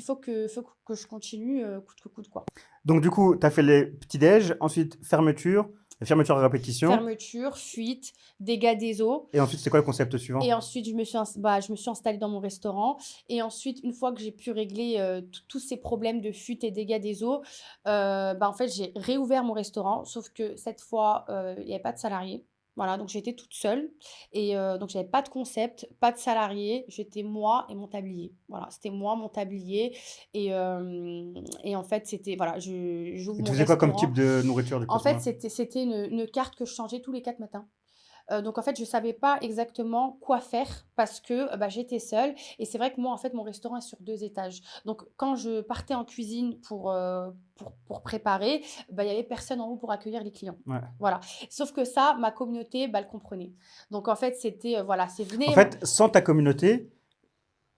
faut que je continue coûte que coûte, quoi. Donc, du coup, tu as fait les petits-déj, ensuite fermeture à répétition. Fermeture, fuite, dégâts des eaux. Et ensuite, c'est quoi le concept suivant? Et ensuite, je me suis installée dans mon restaurant. Et ensuite, une fois que j'ai pu régler tous ces problèmes de fuite et dégâts des eaux, en fait, j'ai réouvert mon restaurant. Sauf que cette fois, il n'y avait pas de salariés. Voilà, donc j'étais toute seule. Et donc, j'avais pas de concept, pas de salariés. J'étais moi et mon tablier. Voilà, c'était moi, mon tablier. Et en fait, c'était, voilà, j'ouvre Et mon tu faisais quoi comme restaurant. type de nourriture, du coup, En à ce fait, moment-là? c'était une carte que je changeais tous les 4 matins. Donc en fait, je ne savais pas exactement quoi faire parce que j'étais seule. Et c'est vrai que moi, en fait, mon restaurant est sur 2 étages. Donc quand je partais en cuisine pour préparer, il n'y avait personne en haut pour accueillir les clients. Ouais. Voilà. Sauf que ça, ma communauté, elle comprenait. Donc en fait, c'était, voilà, c'est venez. En fait, sans ta communauté,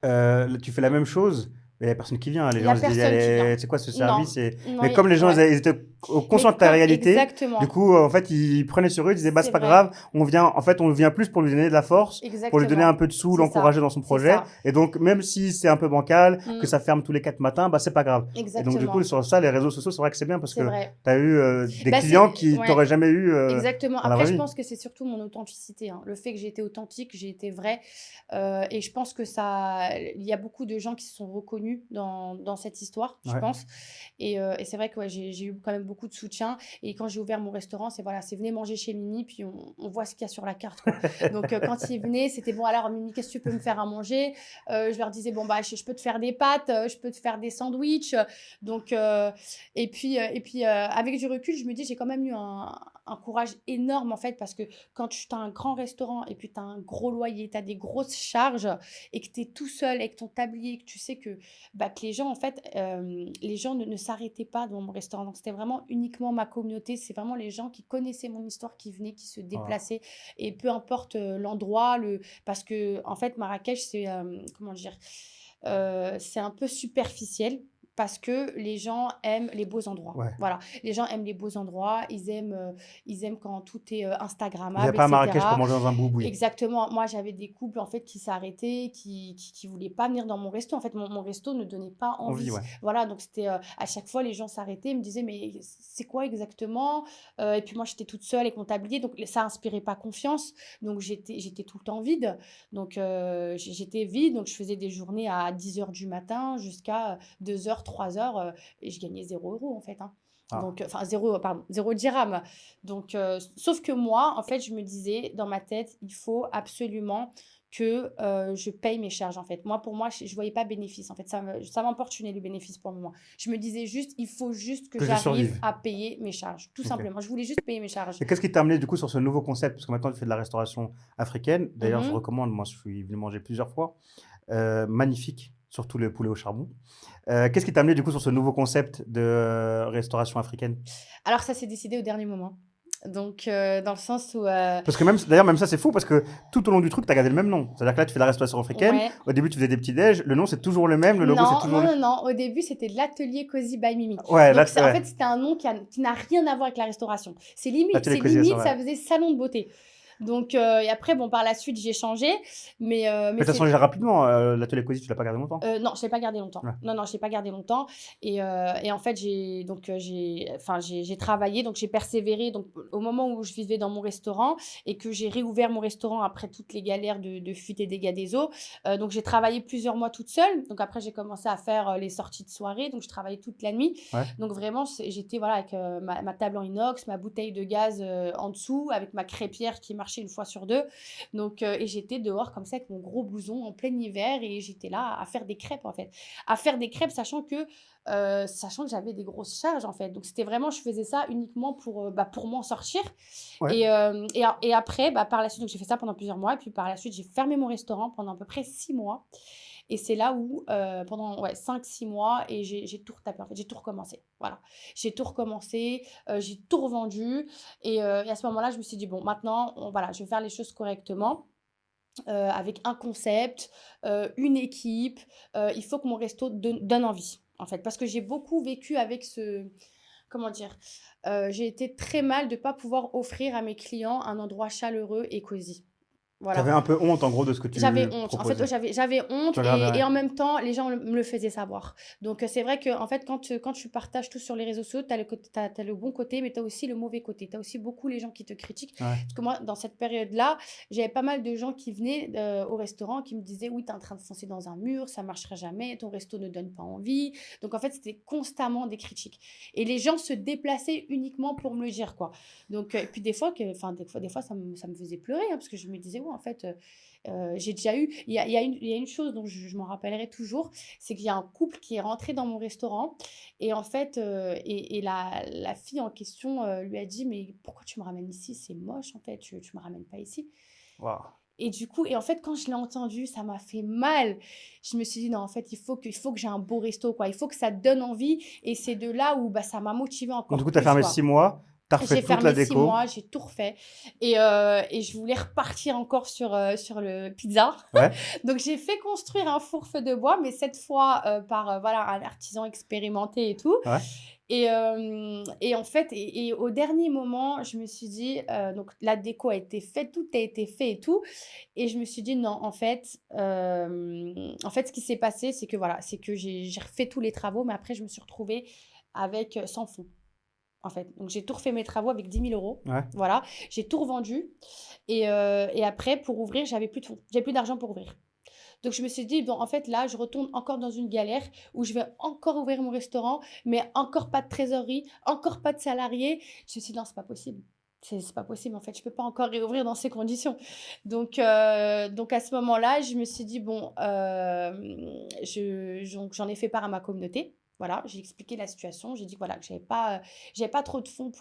tu fais la même chose, mais il n'y a personne qui vient. Les Il y gens a se disent, personne qui vient. allez, c'est quoi ce Non, service? non, Mais comme les gens ouais. ils étaient conscients Mais de ta comme- réalité, exactement. du coup, en fait, ils prenaient sur eux, ils disaient, bah, C'est c'est pas vrai. grave, on vient plus pour lui donner de la force, pour lui Exactement. donner un peu de sous, C'est l'encourager ça. dans son C'est projet. ça. Et donc, même si c'est un peu bancal, Mm. que ça ferme tous les 4 matins, bah, c'est pas grave. Et Exactement. donc, du coup, sur ça, les réseaux sociaux, c'est vrai que c'est bien parce C'est que vrai. tu as eu des Bah, clients c'est- qui ouais. t'auraient jamais eu Exactement. dans la Après, vraie je vie. pense que c'est surtout mon authenticité, hein. Le fait que j'ai été authentique, j'ai été vraie. Et je pense que il y a beaucoup de gens qui se sont reconnus dans cette histoire, je Ouais. pense. Et c'est vrai que ouais, j'ai eu quand même beaucoup de soutien. Et quand j'ai ouvert mon restaurant, c'est venez manger chez Mimi, puis on voit ce qu'il y a sur la carte, quoi. Donc quand ils venaient, c'était bon, alors Mimi, qu'est-ce que tu peux me faire à manger? Je leur disais, bon, je peux te faire des pâtes, je peux te faire des sandwichs. Donc, et puis avec du recul, je me dis, j'ai quand même eu un courage énorme, en fait, parce que quand tu as un grand restaurant et puis tu as un gros loyer, tu as des grosses charges et que tu es tout seul avec ton tablier, que tu sais que les gens, en fait, les gens ne s'arrêtaient pas dans mon restaurant. Donc, c'était vraiment uniquement ma communauté. C'est vraiment les gens qui connaissaient mon histoire, qui venaient, qui se déplaçaient. Et peu importe l'endroit, parce que, en fait, Marrakech, c'est, comment dire, c'est un peu superficiel. Parce que les gens aiment les beaux endroits. Ouais. Voilà. Les gens aiment les beaux endroits. Ils aiment quand tout est Vous Instagrammable, n'avez pas à etc. Marrakech pour manger dans un boui-boui. Exactement. Moi, j'avais des couples, en fait, qui s'arrêtaient, qui voulaient pas venir dans mon resto. En fait, mon resto ne donnait pas envie. Ouais. Voilà, donc c'était à chaque fois, les gens s'arrêtaient, me disaient, mais c'est quoi exactement? Et puis moi, j'étais toute seule avec mon tablier, donc ça inspirait pas confiance. Donc j'étais tout le temps vide. Donc j'étais vide, donc je faisais des journées à 10h du matin jusqu'à 2h, 3h, et je gagnais 0 € en fait, hein. Ah. Donc, enfin, 0 dirham. Donc, sauf que moi, en fait, je me disais dans ma tête, il faut absolument que je paye mes charges, en fait. Pour moi, je ne voyais pas bénéfice. En fait, ça m'importunait le bénéfice pour le moment. Je me disais juste, il faut juste que je j'arrive survive. à payer mes charges, tout simplement. Je voulais juste payer mes charges. Et qu'est-ce qui t'a amené du coup sur ce nouveau concept? Parce que maintenant tu fais de la restauration africaine. D'ailleurs, je Mhm. recommande, moi je suis venu manger plusieurs fois. Magnifique, surtout le poulet au charbon. Qu'est-ce qui t'a amené du coup sur ce nouveau concept de restauration africaine? Alors, ça s'est décidé au dernier moment. Donc, dans le sens où... Parce que même ça c'est fou parce que tout au long du truc tu as gardé le même nom. C'est-à-dire que là tu fais de la restauration africaine. Ouais. Au début tu faisais des petits déj. Le nom c'est toujours le même. Le logo c'est toujours non. Au début, c'était l'atelier Cozy by Mimi. Ouais, Donc, là, en fait, c'était un nom qui n'a rien à voir avec la restauration. C'est limite, L'atelier Cozy, c'est vrai. ça faisait salon de beauté. Donc, et après, bon, par la suite, j'ai changé. Mais Mais t'as changé rapidement. L'atelier Cozy, tu l'as pas gardé longtemps? non, je ne l'ai pas gardé longtemps. Ouais. Non, je ne l'ai pas gardé longtemps. Et en fait, j'ai travaillé, donc j'ai persévéré. Donc, au moment où je vivais dans mon restaurant et que j'ai réouvert mon restaurant après toutes les galères de fuite et dégâts des eaux, donc j'ai travaillé plusieurs mois toute seule. Donc, après, j'ai commencé à faire les sorties de soirée. Donc, je travaillais toute la nuit. Ouais. Donc, vraiment, j'étais avec ma table en inox, ma bouteille de gaz en dessous, avec ma crêpière qui marche marcher une fois sur deux. Donc, et j'étais dehors comme ça avec mon gros blouson en plein hiver et j'étais là à faire des crêpes en fait. À faire des crêpes sachant que j'avais des grosses charges en fait. Donc c'était vraiment, je faisais ça uniquement pour m'en sortir. Ouais. Et après, par la suite, donc j'ai fait ça pendant plusieurs mois. Et puis par la suite, j'ai fermé mon restaurant pendant à peu près 6 mois. Et c'est là où, pendant 5-6 mois, et j'ai tout retapé en fait, j'ai tout recommencé. Voilà. J'ai tout recommencé, j'ai tout revendu. Et à ce moment-là, je me suis dit, bon, maintenant, voilà, je vais faire les choses correctement. Avec un concept, une équipe. Il faut que mon resto donne envie, en fait. Parce que j'ai beaucoup vécu avec comment dire? J'ai été très mal de ne pas pouvoir offrir à mes clients un endroit chaleureux et cosy. Tu Voilà. avais un peu honte en gros de ce que tu J'avais honte. En proposais. fait, j'avais honte Tu regardais, et en même temps, les gens me le faisaient savoir. Donc, c'est vrai qu'en fait, quand tu partages tout sur les réseaux sociaux, tu as le bon côté, mais tu as aussi le mauvais côté. Tu as aussi beaucoup les gens qui te critiquent. Ouais. Parce que moi, dans cette période-là, j'avais pas mal de gens qui venaient au restaurant qui me disaient, oui, tu es en train de foncer dans un mur, ça marchera jamais, ton resto ne donne pas envie. Donc, en fait, c'était constamment des critiques. Et les gens se déplaçaient uniquement pour me le dire, quoi. Donc, et puis des fois, ça me faisait pleurer, hein, parce que je me disais, ouais, en fait... j'ai déjà eu, il y a une chose dont je m'en rappellerai toujours, c'est qu'il y a un couple qui est rentré dans mon restaurant et en fait, et la fille en question lui a dit, mais pourquoi tu me ramènes ici? C'est moche en fait, tu me ramènes pas ici. Waouh. Et du coup, et en fait, quand je l'ai entendu, ça m'a fait mal. Je me suis dit, non, en fait, il faut que j'ai un beau resto, quoi. Il faut que ça donne envie. Et c'est de là où ça m'a motivée encore Donc du coup, tu as plus, fermé quoi. 6 mois, tu as refait J'ai toute la fermé 6 déco. mois, j'ai tout refait. Et je voulais repartir encore sur le pizza. Ouais. Donc, j'ai fait construire un four-feu de bois, mais cette fois par voilà, un artisan expérimenté et tout. Ouais. Et en fait, et au dernier moment, je me suis dit, donc la déco a été faite, tout a été fait et tout. Et je me suis dit, non, en fait, ce qui s'est passé, c'est que voilà, c'est que j'ai refait tous les travaux, mais après, je me suis retrouvée avec sans fonds. En fait, donc j'ai tout refait mes travaux avec 10 000 euros. Ouais. Voilà, j'ai tout revendu. Et après, pour ouvrir, j'avais plus de fonds. J'avais plus d'argent pour ouvrir. Donc, je me suis dit, bon, en fait, là, je retourne encore dans une galère où je vais encore ouvrir mon restaurant, mais encore pas de trésorerie, encore pas de salariés. Je me suis dit, non, c'est pas possible. C'est pas possible, en fait. Je peux pas encore réouvrir dans ces conditions. Donc à ce moment-là, je me suis dit, bon, j'en ai fait part à ma communauté. Voilà, j'ai expliqué la situation. J'ai dit que voilà, que j'avais pas trop de fonds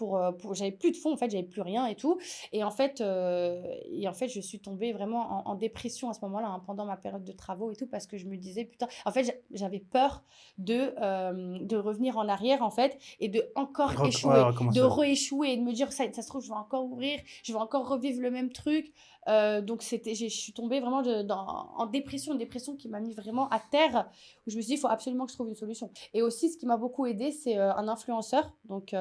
j'avais plus de fonds, en fait, j'avais plus rien et tout. Et en fait, je suis tombée vraiment en dépression à ce moment-là, hein, pendant ma période de travaux et tout, parce que je me disais, putain, en fait, j'avais peur de revenir en arrière, en fait, et de encore échouer, Ouais, recommencer. de rééchouer et de me dire, ça se trouve, je vais encore ouvrir, je vais encore revivre le même truc. Donc, je suis tombée vraiment en dépression, une dépression qui m'a mis vraiment à terre, où je me suis dit, il faut absolument que je trouve une solution. Et aussi, ce qui m'a beaucoup aidé, c'est un influenceur donc,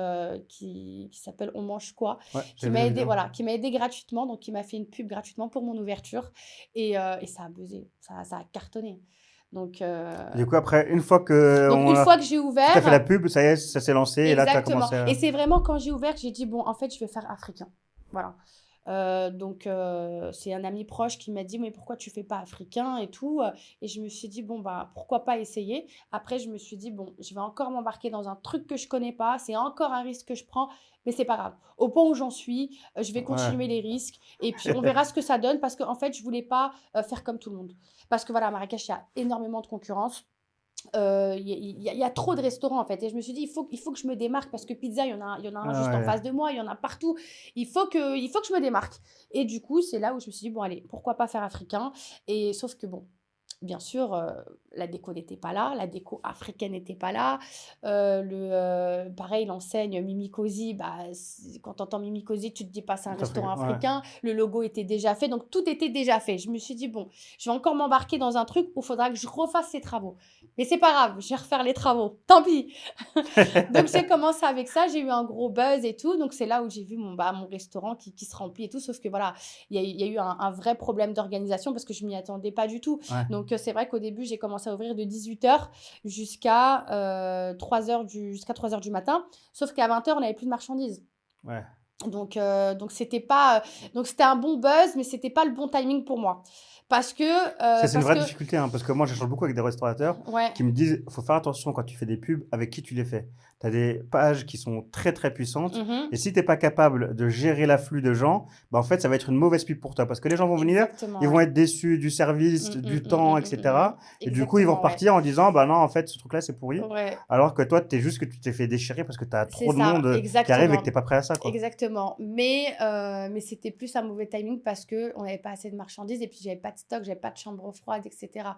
qui s'appelle On Mange Quoi, Ouais, qui m'a aidé, voilà, qui m'a aidé gratuitement, donc qui m'a fait une pub gratuitement pour mon ouverture. Et ça a buzzé, ça a cartonné. Donc, Du coup, après, une fois que une fois que j'ai tu ouvert... as fait la pub, ça y est, ça s'est lancé et là, tu as Exactement. commencé à... Et c'est vraiment quand j'ai ouvert que j'ai dit, bon, en fait, je vais faire africain. Voilà. C'est un ami proche qui m'a dit, mais pourquoi tu fais pas africain et tout. Et je me suis dit, bon, pourquoi pas essayer. Après, je me suis dit, bon, je vais encore m'embarquer dans un truc que je connais pas. C'est encore un risque que je prends, mais c'est pas grave. Au point où j'en suis, je vais continuer les risques. Et puis, on verra ce que ça donne parce qu'en fait, je voulais pas faire comme tout le monde. Parce que voilà, à Marrakech, il y a énormément de concurrence. Y a trop de restaurants en fait, et je me suis dit il faut que je me démarque parce que pizza il y en a un juste en face de moi, il y en a partout, il faut que je me démarque. Et du coup c'est là où je me suis dit bon allez, pourquoi pas faire africain. Et sauf que bon, bien sûr, la déco n'était pas là, la déco africaine n'était pas là. Pareil, l'enseigne Mimi Cosy, quand tu entends Mimi Cosy, tu te dis pas c'est un restaurant africain. Le logo était déjà fait, donc tout était déjà fait. Je me suis dit, bon, je vais encore m'embarquer dans un truc où il faudra que je refasse ces travaux. Mais c'est pas grave, je vais refaire les travaux, tant pis. Donc j'ai commencé avec ça, j'ai eu un gros buzz et tout. Donc c'est là où j'ai vu mon restaurant qui se remplit et tout. Sauf que voilà, il y a eu un vrai problème d'organisation parce que je m'y attendais pas du tout. Ouais. Donc c'est vrai qu'au début, j'ai commencé à ouvrir de 18h jusqu'à 3h du matin. Sauf qu'à 20h, on n'avait plus de marchandises. Ouais. Donc c'était pas... donc c'était un bon buzz, mais c'était pas le bon timing pour moi. Parce que... C'est une vraie difficulté, hein, parce que moi, j'échange beaucoup avec des restaurateurs Ouais, qui me disent il faut faire attention quand tu fais des pubs avec qui tu les fais. Tu as des pages qui sont très, très puissantes. mhm, Et si tu n'es pas capable de gérer l'afflux de gens, bah, en fait, ça va être une mauvaise pub pour toi. Parce que les gens vont venir, exactement, ils vont ouais. être déçus du service, du temps, etc. Et du coup, ils vont Exactement, ouais. repartir en disant bah non, en fait, ce truc-là, c'est pourri. Ouais, Alors que toi, tu t'es fait déchirer parce que tu as c'est trop de ça, monde qui arrive et exactement. que tu n'es pas prêt à ça, quoi. Exactement. Mais c'était plus un mauvais timing parce qu'on n'avait pas assez de marchandises et puis j'avais pas de stock, j'avais pas de chambre froide, etc.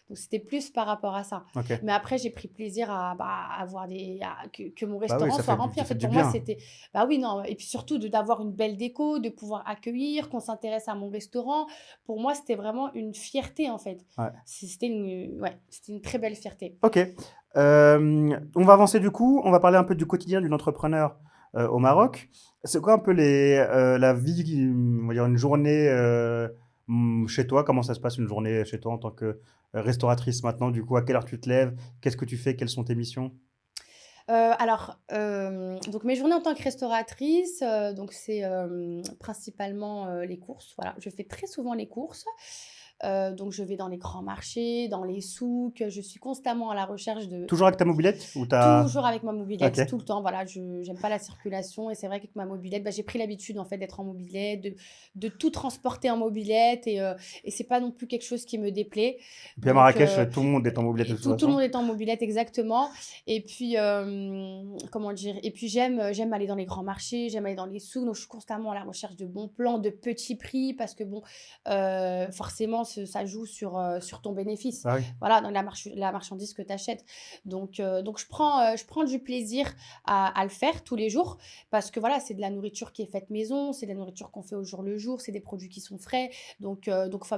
Donc c'était plus par rapport à ça. Ok. Mais après, j'ai pris plaisir à avoir que mon Bah oui, restaurant ça soit fait, rempli. En ça fait fait, du pour moi, bien. c'était. Bah oui, non. Et puis surtout, d'avoir une belle déco, de pouvoir accueillir, qu'on s'intéresse à mon restaurant. Pour moi, c'était vraiment une fierté, en fait. Ouais. C'était une très belle fierté. Ok. On va avancer du coup. On va parler un peu du quotidien d'une entrepreneur au Maroc. C'est quoi un peu la vie, on va dire une journée chez toi? Comment ça se passe une journée chez toi en tant que restauratrice maintenant? Du coup, à quelle heure tu te lèves? Qu'est-ce que tu fais? Quelles sont tes missions? Donc mes journées en tant que restauratrice, donc c'est principalement les courses. Voilà, je fais très souvent les courses. Donc je vais dans les grands marchés, dans les souks. Je suis constamment à la recherche de Toujours avec ta mobilette ou t'as... toujours avec ma mobilette, Ok. tout le temps. Voilà, je j'aime pas la circulation et c'est vrai qu'avec ma mobilette, bah, j'ai pris l'habitude en fait d'être en mobilette, de tout transporter en mobilette et c'est pas non plus quelque chose qui me déplaît. Et puis à Donc Marrakech, tout le monde est en mobilette de et toute tout le façon. monde est en mobilette exactement. Et puis comment dire? Et puis j'aime aller dans les grands marchés, j'aime aller dans les souks. Donc je suis constamment à la recherche de bons plans, de petits prix parce que bon, forcément ça joue sur ton bénéfice. Ah oui. Voilà, dans la marchandise que tu achètes. Donc je prends du plaisir à le faire tous les jours parce que voilà, c'est de la nourriture qui est faite maison, c'est de la nourriture qu'on fait au jour le jour, c'est des produits qui sont frais. Donc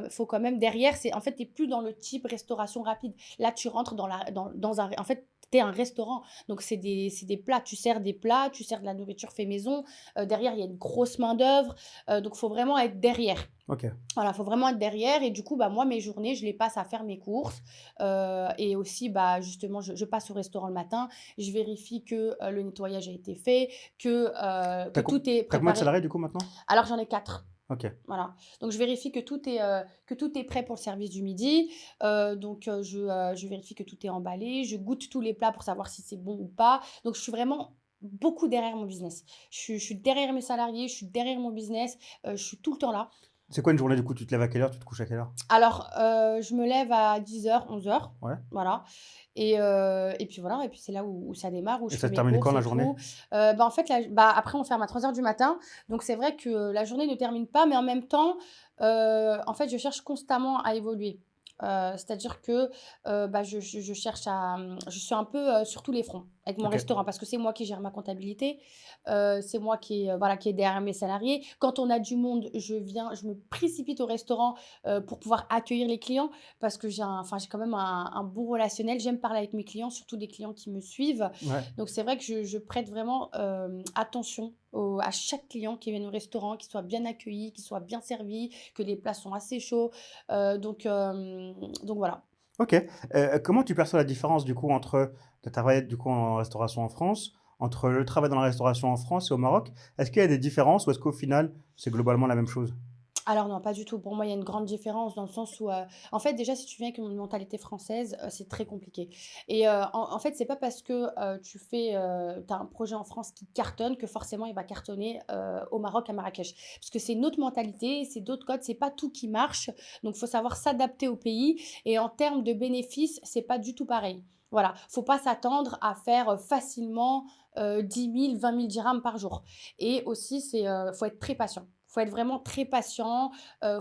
faut quand même derrière, en fait, tu n'es plus dans le type restauration rapide. Là, tu rentres dans un... En fait, tu es un restaurant. Donc, c'est des plats. Tu sers des plats, tu sers de la nourriture fait maison. Derrière, il y a une grosse main-d'œuvre. Donc, il faut vraiment être derrière. Ok. Voilà, il faut vraiment être derrière. Et du coup, bah, moi, mes journées, je les passe à faire mes courses. Et aussi, bah, justement, je passe au restaurant le matin. Je vérifie que le nettoyage a été fait, que tout est T'as combien de préparé. salariés du coup maintenant? Alors, j'en ai 4. Ok. Voilà. Donc, je vérifie que tout est prêt pour le service du midi. Je vérifie que tout est emballé. Je goûte tous les plats pour savoir si c'est bon ou pas. Donc, je suis vraiment beaucoup derrière mon business. Je suis derrière mes salariés, je suis derrière mon business. Je suis tout le temps là. C'est quoi une journée du coup? Tu te lèves à quelle heure? Tu te couches à quelle heure? Alors, je me lève à 10h, 11h. Ouais. Voilà. Et puis voilà. Et puis, c'est là où ça démarre, où Et je ça fais se mes termine quand courses la et journée? tout. En fait, après, on ferme à 3h du matin. Donc, c'est vrai que la journée ne termine pas. Mais en même temps, en fait, je cherche constamment à évoluer. C'est-à-dire que je cherche je suis un peu sur tous les fronts avec mon Ok. restaurant parce que c'est moi qui gère ma comptabilité, c'est moi qui est derrière mes salariés. Quand on a du monde, je me précipite au restaurant pour pouvoir accueillir les clients parce que j'ai quand même un bon relationnel. J'aime parler avec mes clients, surtout des clients qui me suivent. Ouais. Donc c'est vrai que je prête vraiment attention à chaque client qui vient au restaurant, qui soit bien accueilli, qui soit bien servi, que les plats sont assez chauds. Donc voilà. Ok. Comment tu perçois la différence du coup entre de travailler du coup en restauration en France, entre le travail dans la restauration en France et au Maroc? Est-ce qu'il y a des différences ou est-ce qu'au final c'est globalement la même chose? Alors non, pas du tout. Pour moi, il y a une grande différence dans le sens où, en fait, déjà, si tu viens avec une mentalité française, c'est très compliqué. Et en fait, c'est pas parce que t'as un projet en France qui cartonne que forcément il va cartonner au Maroc, à Marrakech. Parce que c'est une autre mentalité, c'est d'autres codes, c'est pas tout qui marche. Donc, il faut savoir s'adapter au pays. Et en termes de bénéfices, c'est pas du tout pareil. Voilà, faut pas s'attendre à faire facilement 10 000, 20 000 dirhams par jour. Et aussi, faut être très patient. Faut être vraiment très patient,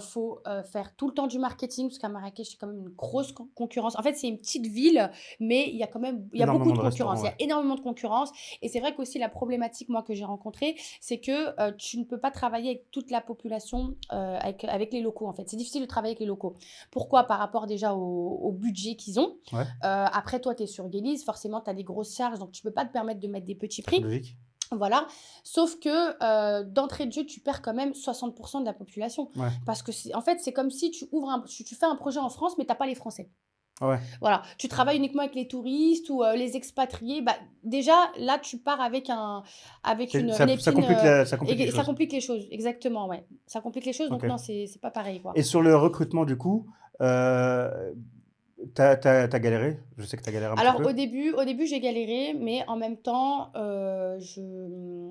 faut faire tout le temps du marketing parce qu'à Marrakech, c'est quand même une grosse concurrence. En fait, c'est une petite ville, mais il y a beaucoup Énormément de de concurrence. restaurants, Il y ouais. a énormément de concurrence. Et c'est vrai qu'aussi la problématique, moi, que j'ai rencontrée, c'est que tu ne peux pas travailler avec toute la population, avec les locaux, en fait. C'est difficile de travailler avec les locaux. Pourquoi? Par rapport déjà au budget qu'ils ont. Ouais. Après, toi, tu es sur Guélise, forcément, tu as des grosses charges, donc tu ne peux pas te permettre de mettre des petits C'est prix. logique. Voilà, sauf que d'entrée de jeu, tu perds quand même 60% de la population. Ouais. Parce que en fait, c'est comme si tu fais un projet en France, mais tu n'as pas les Français. Ouais. Voilà, tu travailles uniquement avec les touristes ou les expatriés. Bah, déjà, là, tu pars avec une Ça épine. ça complique les Et ça choses. complique les choses, exactement, ouais. Ça complique les choses, donc non, OK. c'est pas pareil, quoi. Et sur le recrutement, du coup, tu galéré? Je sais que tu as galéré un petit Alors peu? au début, j'ai galéré, mais en même temps, je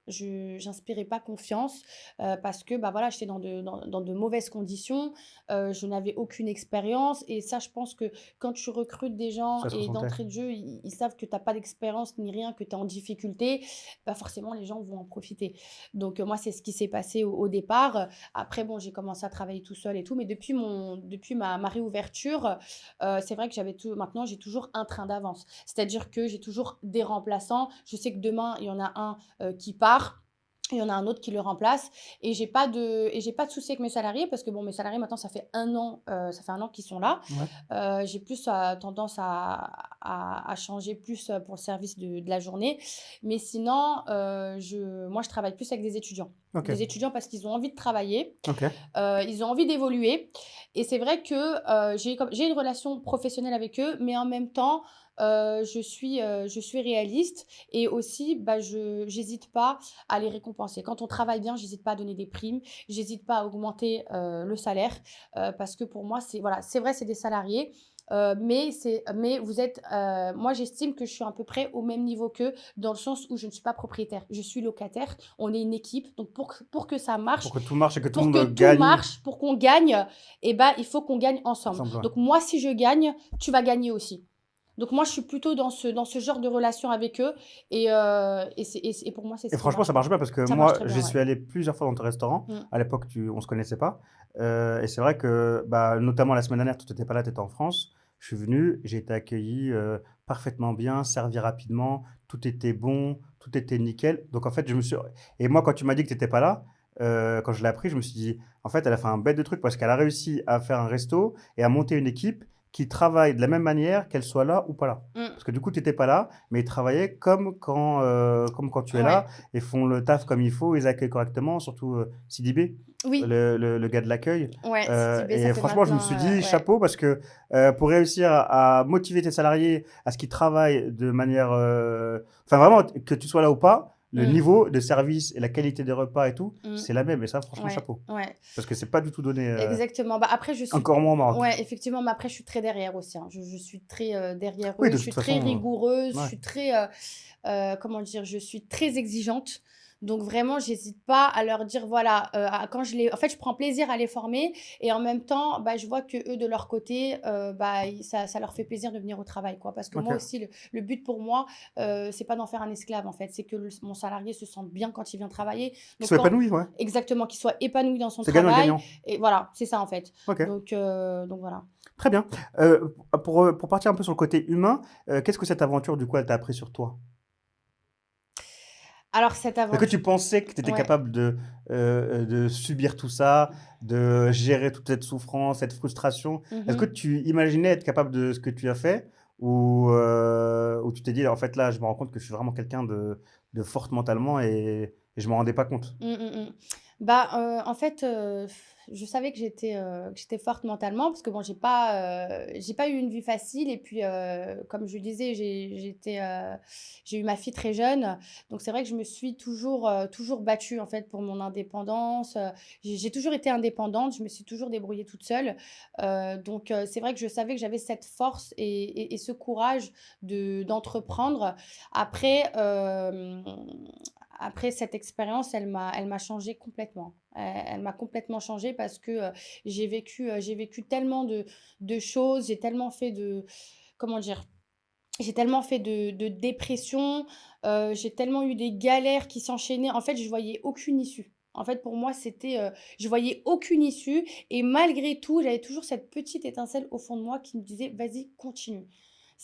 j'inspirais pas confiance, parce que, bah, voilà, j'étais dans de mauvaises conditions, je n'avais aucune expérience et ça, je pense que quand tu recrutes des gens Ça se et ressentait? d'entrée de jeu, ils savent que tu as pas d'expérience ni rien, que tu es en difficulté, bah, forcément les gens vont en profiter. Donc moi, c'est ce qui s'est passé au départ. Après bon, j'ai commencé à travailler tout seul et tout, mais depuis ma réouverture, c'est vrai que j'avais tout maintenant, j'ai toujours un train d'avance. C'est-à-dire que j'ai toujours des remplaçants. Je sais que demain, il y en a un, qui part. Il y en a un autre qui le remplace et j'ai pas de souci avec mes salariés parce que bon, mes salariés maintenant ça fait un an qu'ils sont là. Ouais. J'ai plus, tendance à changer plus, pour le service de la journée. Mais sinon, moi je travaille plus avec des étudiants. OK. Des étudiants parce qu'ils ont envie de travailler, OK. ils ont envie d'évoluer et c'est vrai que, j'ai une relation professionnelle avec eux, mais en même temps, je suis réaliste et aussi, bah, je j'hésite pas à les récompenser. Quand on travaille bien, j'hésite pas à donner des primes, j'hésite pas à augmenter, le salaire, parce que pour moi, c'est voilà, c'est vrai, c'est des salariés, mais moi, j'estime que je suis à peu près au même niveau qu'eux, dans le sens où je ne suis pas propriétaire. Je suis locataire, on est une équipe, donc pour que ça marche, Pour que tout marche et que tout le pour que monde tout gagne marche, pour qu'on gagne, et ben, il faut qu'on gagne ensemble. ensemble, ouais. Donc moi, si je gagne, tu vas gagner aussi. Donc moi, je suis plutôt dans ce genre de relation avec eux et pour moi, c'est Et ce qui franchement, marche ça marche bien. bien parce que Ça marche moi, très bien, j'y ouais. suis allé plusieurs fois dans ton restaurant. Mmh. À l'époque, on se connaissait pas. Et c'est vrai que, bah, notamment la semaine dernière, tu étais pas là, tu étais en France. Je suis venu, j'ai été accueilli, parfaitement bien, servi rapidement, tout était bon, tout était nickel. Donc en fait, et moi, quand tu m'as dit que tu étais pas là, quand je l'ai appris, je me suis dit: «En fait, elle a fait un bête de truc» parce qu'elle a réussi à faire un resto et à monter une équipe qui travaille de la même manière, qu'elle soit là ou pas là. Mmh. Parce que du coup, tu étais pas là, mais ils travaillaient comme quand tu es là Ouais. et font le taf comme il faut, ils accueillent correctement, surtout, Sidibé, Oui, le gars de l'accueil. ouais, Sidibé, ça Et fait franchement, je me suis maintenant, dit: ouais. «Chapeau» parce que, pour réussir à motiver tes salariés à ce qu'ils travaillent de manière, enfin vraiment que tu sois là ou pas, le Mmh, niveau de service et la qualité des repas et tout, mmh. c'est la même et ça franchement Ouais, chapeau. ouais. Parce que c'est pas du tout donné, Exactement. Bah, après je suis encore moins au Maroc. ouais, effectivement, mais après je suis très derrière aussi, hein. Je suis très, derrière Oui, eux, de je toute suis très façon, rigoureuse, je ouais. suis très, comment dire? Je suis très exigeante. Donc vraiment, j'hésite pas à leur dire voilà, quand en fait, je prends plaisir à les former et en même temps, bah, je vois que eux de leur côté, bah, ça leur fait plaisir de venir au travail, quoi. Parce que moi OK. aussi, le but pour moi, c'est pas d'en faire un esclave, en fait. C'est que mon salarié se sente bien quand il vient travailler. Qu'ils Donc soient quand épanouis, ouais. exactement, qu'il soit épanoui dans son C'est travail gagnant-gagnant. et voilà, c'est ça, en fait. OK. Donc voilà. Très bien. Pour partir un peu sur le côté humain, qu'est-ce que cette aventure, du coup, elle t'a appris sur toi? Alors cette Est-ce que aventure tu pensais que tu étais ouais. capable de subir tout ça, de gérer toute cette souffrance, cette frustration? Est-ce que Mmh. tu imaginais être capable de ce que tu as fait? Ou tu t'es dit: «En fait, là, je me rends compte que je suis vraiment quelqu'un de forte mentalement et je m'en rendais pas compte»? Mmh, mmh mh. Bah, en fait, je savais que j'étais forte mentalement parce que bon, j'ai pas eu une vie facile et puis, comme je le disais, j'ai eu ma fille très jeune. Donc c'est vrai que je me suis toujours battue, en fait, pour mon indépendance, j'ai toujours été indépendante, je me suis toujours débrouillée toute seule. C'est vrai que je savais que j'avais cette force et ce courage d'entreprendre. Après, après cette expérience, elle m'a changée complètement. Elle m'a complètement changée parce que, j'ai vécu tellement de choses, j'ai tellement fait de comment dire? J'ai tellement fait de dépression, j'ai tellement eu des galères qui s'enchaînaient. En fait, je voyais aucune issue. En fait, pour moi, je voyais aucune issue et malgré tout, j'avais toujours cette petite étincelle au fond de moi qui me disait: «Vas-y, continue».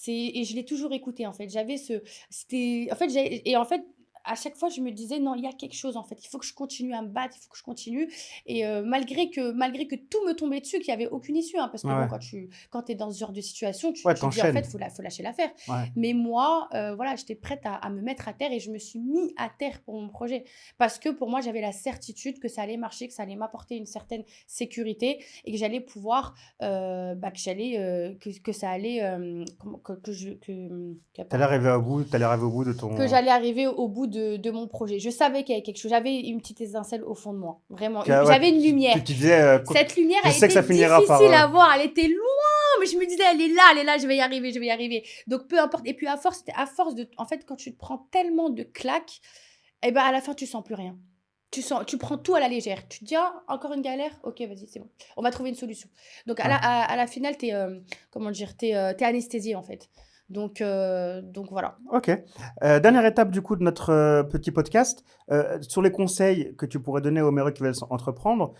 Et je l'ai toujours écouté, en fait. J'avais ce c'était en fait, j'ai et en fait, à chaque fois, je me disais, non, il y a quelque chose en fait. Il faut que je continue à me battre, il faut que je continue. Et malgré que tout me tombait dessus, qu'il n'y avait aucune issue, hein, parce que Ouais, bon, ouais. quand tu es dans ce genre de situation, Ouais, tu te dis en fait, t'enchaînes. faut lâcher l'affaire. Ouais. Mais moi, voilà, j'étais prête à me mettre à terre et je me suis mis à terre pour mon projet. Parce que pour moi, j'avais la certitude que ça allait marcher, que ça allait m'apporter une certaine sécurité et que j'allais pouvoir, que ça allait, T'allais arriver au bout de que ton... j'allais arriver au bout de mon projet. Je savais qu'il y avait quelque chose. J'avais une petite étincelle au fond de moi. Vraiment. Ouais, J'avais une lumière. tu disais, Cette lumière je a sais que été ça finira par... difficile à voir. Elle était loin, mais je me disais, elle est là, je vais y arriver, je vais y arriver. Donc, peu importe. Et puis, à force de... En fait, quand tu te prends tellement de claques, eh ben, à la fin, tu sens plus rien. Tu prends tout à la légère. Tu te dis, ah, encore une galère? Ok, vas-y, c'est bon. On va trouver une solution. Donc, Ouais. à la finale, t'es anesthésié, en fait. Donc voilà. Ok. Dernière étape du coup de notre petit podcast. Sur les conseils que tu pourrais donner aux MRE qui veulent entreprendre,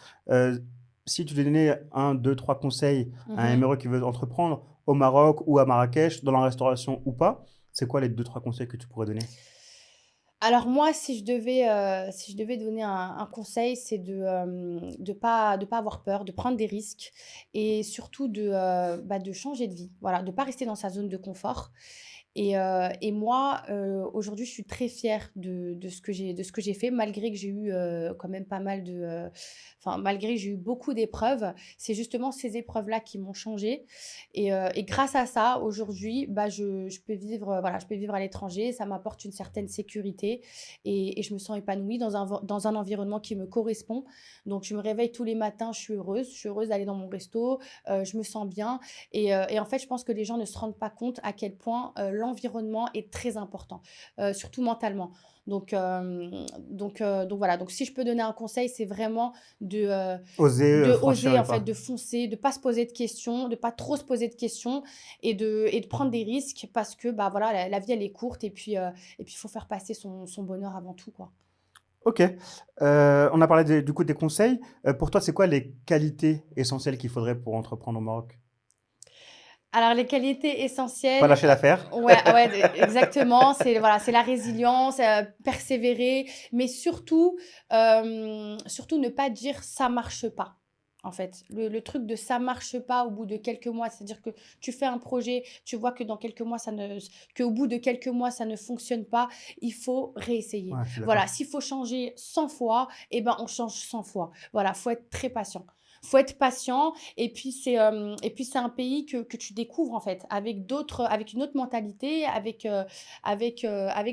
si tu donnais 1, 2, 3 conseils à un Mhm. MRE qui veut entreprendre au Maroc ou à Marrakech, dans la restauration ou pas, c'est quoi les 2, 3 conseils que tu pourrais donner? Alors moi, si je devais donner un conseil, c'est de pas avoir peur, de prendre des risques et surtout de changer de vie. Voilà, de pas rester dans sa zone de confort. Et moi, aujourd'hui, je suis très fière de ce que j'ai fait, malgré que j'ai eu quand même pas mal malgré que j'ai eu beaucoup d'épreuves. C'est justement ces épreuves-là qui m'ont changée. Et grâce à ça, aujourd'hui, je peux vivre, voilà, je peux vivre à l'étranger. Ça m'apporte une certaine sécurité et je me sens épanouie dans un environnement qui me correspond. Donc, je me réveille tous les matins, je suis heureuse. Je suis heureuse d'aller dans mon resto, je me sens bien. Et en fait, je pense que les gens ne se rendent pas compte à quel point l'environnement est très important, surtout mentalement. Donc voilà. Donc si je peux donner un conseil, c'est vraiment Oser de franchir oser les en fait, pas. de foncer, de pas se poser de questions, de pas trop se poser de questions et de prendre des risques parce que bah voilà, la vie elle est courte et puis il faut faire passer son bonheur avant tout quoi. Ok. On a parlé du coup des conseils. Pour toi, c'est quoi les qualités essentielles qu'il faudrait pour entreprendre au Maroc? Alors les qualités Pas essentielles, lâcher l'affaire. ouais, exactement, c'est la résilience, persévérer, mais surtout ne pas dire: «Ça marche pas». En fait, le truc de «ça marche pas» au bout de quelques mois, c'est-à-dire que tu fais un projet, tu vois que dans quelques mois qu'au bout de quelques mois ça ne fonctionne pas, il faut réessayer. Ouais, je suis d'accord. Voilà, s'il faut changer 100 fois, eh ben on change 100 fois. Voilà, faut être très patient. Faut être patient et puis c'est un pays que tu découvres en fait avec une autre mentalité, avec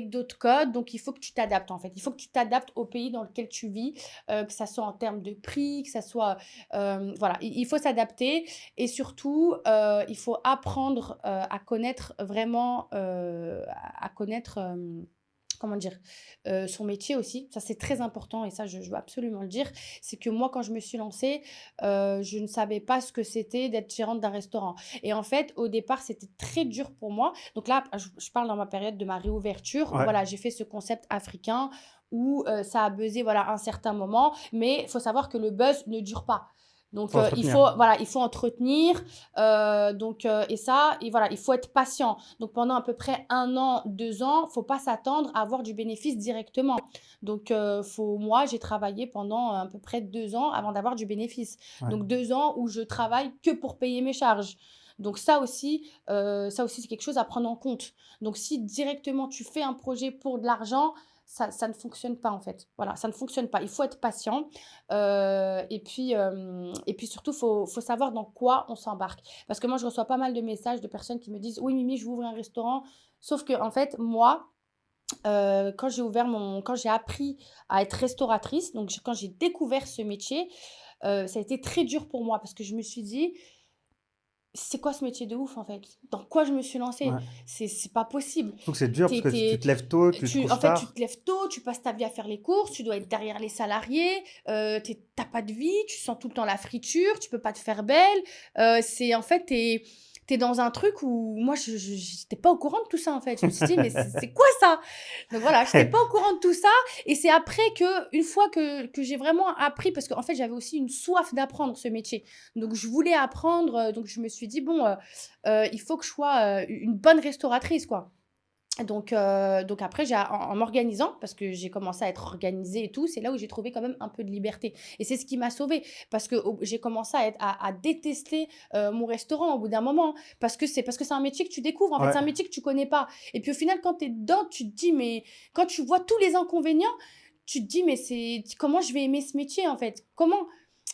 d'autres codes. Donc il faut que tu t'adaptes en fait. Il faut que tu t'adaptes au pays dans lequel tu vis, que ça soit en termes de prix, que ça soit voilà, il faut s'adapter et surtout il faut apprendre à connaître vraiment à connaître comment dire, son métier aussi. Ça, c'est très important et ça, je veux absolument le dire. C'est que moi, quand je me suis lancée, je ne savais pas ce que c'était d'être gérante d'un restaurant. Et en fait, au départ, c'était très dur pour moi. Donc là, je parle dans ma période de ma réouverture. Ouais. Voilà, j'ai fait ce concept africain où ça a buzzé voilà, un certain moment. Mais il faut savoir que le buzz ne dure pas. Donc, Faut il entretenir. faut entretenir. Et voilà, il faut être patient. Donc, pendant à peu près 1 an, 2 ans, faut pas s'attendre à avoir du bénéfice directement. Donc, moi, j'ai travaillé pendant à peu près 2 ans avant d'avoir du bénéfice. Ouais. Donc, 2 ans où je travaille que pour payer mes charges. Donc, ça aussi, c'est quelque chose à prendre en compte. Donc, si directement tu fais un projet pour de l'argent, ça ne fonctionne pas en fait. Voilà, ça ne fonctionne pas. Il faut être patient. Et puis surtout, faut savoir dans quoi on s'embarque. Parce que moi, je reçois pas mal de messages de personnes qui me disent: «Oui, Mimi, je veux ouvrir un restaurant». Sauf que en fait, moi, quand j'ai appris à être restauratrice, donc quand j'ai découvert ce métier, ça a été très dur pour moi parce que je me suis dit: «C'est quoi ce métier de ouf en fait? Dans quoi je me suis lancée? Ouais. C'est pas possible». Donc c'est dur parce Tu que tu te lèves tôt, tu te couches en fait, tu tard. te lèves tôt, tu passes ta vie à faire les courses, tu dois être derrière les salariés, tu pas de vie, tu sens tout le temps la friture, tu peux pas te faire belle. En fait, tu dans un truc où moi, je j'étais pas au courant de tout ça, en fait. Je me suis dit: «Mais c'est quoi ça?» Donc voilà, j'étais pas au courant de tout ça et c'est après une fois que j'ai vraiment appris parce qu'en fait, j'avais aussi une soif d'apprendre ce métier. Donc je voulais apprendre, donc je me suis dit: «Bon, il faut que je sois, une bonne restauratrice, quoi». Donc après, en m'organisant, parce que j'ai commencé à être organisée et tout, c'est là où j'ai trouvé quand même un peu de liberté. Et c'est ce qui m'a sauvée, parce que j'ai commencé à détester mon restaurant au bout d'un moment, parce que c'est un métier que tu découvres, en fait, Ouais. c'est un métier que tu connais pas. Et puis au final, quand tu es dedans, tu te dis, mais quand tu vois tous les inconvénients, tu te dis, mais comment je vais aimer ce métier, en fait? Comment?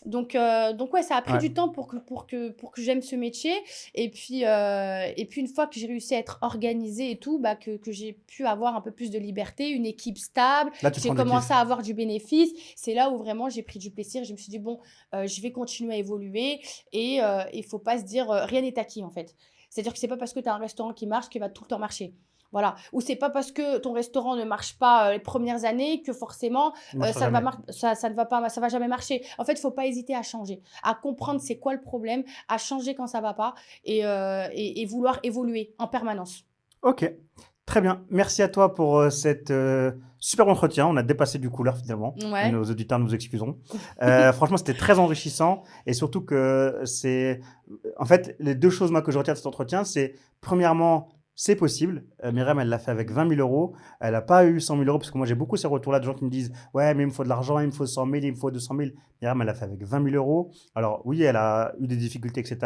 Donc ouais, ça a pris Ouais. du temps pour que j'aime ce métier. Et puis une fois que j'ai réussi à être organisée et tout, bah, que j'ai pu avoir un peu plus de liberté, une équipe stable, Là, tu j'ai prends du commencé kiff. à avoir du bénéfice. C'est là où vraiment j'ai pris du plaisir. Je me suis dit, bon, je vais continuer à évoluer et il faut pas se dire, rien n'est acquis en fait. C'est-à-dire que c'est pas parce que tu as un restaurant qui marche qu'il va tout le temps marcher. Voilà. Ou c'est pas parce que ton restaurant ne marche pas les premières années que forcément Il marchera ça jamais. ne va pas, ça va jamais marcher. En fait, il faut pas hésiter à changer, à comprendre c'est quoi le problème, à changer quand ça va pas et vouloir évoluer en permanence. Ok, très bien. Merci à toi pour cette super entretien. On a dépassé du coup l'heure finalement. Ouais. Nos auditeurs nous excuseront. Franchement, c'était très enrichissant et surtout que c'est... En fait, les deux choses moi, que je retiens de cet entretien, c'est premièrement, c'est possible. Myriam, elle l'a fait avec 20 000 euros. Elle n'a pas eu 100 000 euros parce que moi, j'ai beaucoup ces retours-là de gens qui me disent « Ouais, mais il me faut de l'argent, il me faut 100 000, il me faut 200 000. » Myriam, elle l'a fait avec 20 000 euros. Alors oui, elle a eu des difficultés, etc.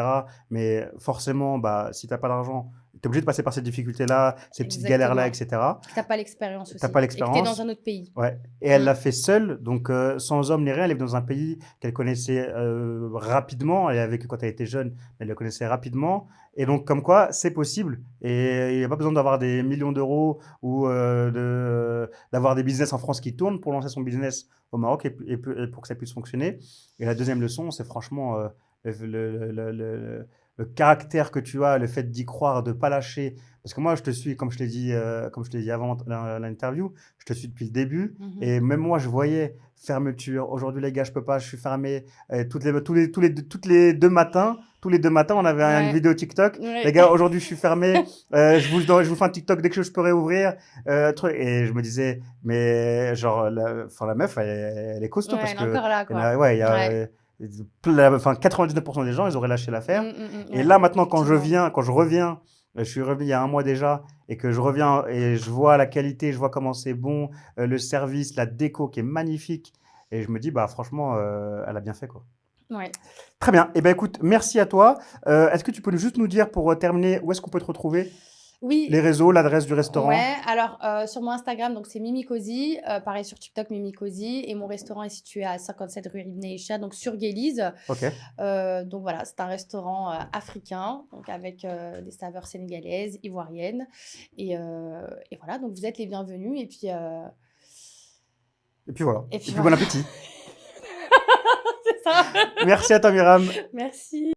Mais forcément, bah, si tu n'as pas d'argent, tu es obligé de passer par ces difficultés-là, ces petites galères-là, etc. Tu n'as pas l'expérience aussi. Tu n'as pas Et que tu es l'expérience. dans un autre pays. Ouais. Et elle Mm. l'a fait seule, donc sans homme ni rien. Elle est dans un pays qu'elle connaissait rapidement. Elle a vécu quand elle était jeune, mais elle le connaissait rapidement. Et donc, comme quoi, c'est possible. Et il n'y a pas besoin d'avoir des millions d'euros ou d'avoir des business en France qui tournent pour lancer son business au Maroc et pour que ça puisse fonctionner. Et la deuxième leçon, c'est franchement le caractère que tu as, le fait d'y croire, de ne pas lâcher. Parce que moi, je te suis, comme je t'ai dit avant l'interview, je te suis depuis le début. Mhm. Et même moi, je voyais fermeture. Aujourd'hui, les gars, je peux pas, je suis fermé. Toutes les deux matins, on avait une Ouais. vidéo TikTok. Ouais. Les gars, aujourd'hui, je suis fermé. Je vous fais un TikTok dès que je peux réouvrir. Et je me disais, mais genre, la meuf, elle est costaud Ouais, parce elle est que encore là, il y en quoi. a- ouais, il y a, Ouais. 99% des gens, ils auraient lâché l'affaire. Et Ouais, là, maintenant, quand je effectivement. reviens, je suis revenu il y a un mois déjà, et que je reviens et je vois la qualité, je vois comment c'est bon, le service, la déco qui est magnifique. Et je me dis, bah franchement, elle a bien fait, quoi. Ouais. Très bien. Eh ben écoute, merci à toi. Est-ce que tu peux juste nous dire, pour terminer, où est-ce qu'on peut te retrouver? Oui. Les réseaux, l'adresse du restaurant? Ouais, alors sur mon Instagram, donc c'est Mimi Cozy, pareil sur TikTok Mimi Cozy, et mon restaurant est situé à 57 rue Ibn Aïcha, donc sur Guélise. Ok. Donc voilà, c'est un restaurant africain, donc avec des saveurs sénégalaises, ivoiriennes, et voilà, donc vous êtes les bienvenus, et puis Et puis voilà. Et puis bon voilà. appétit. c'est ça. Merci à toi, Myriam. Merci.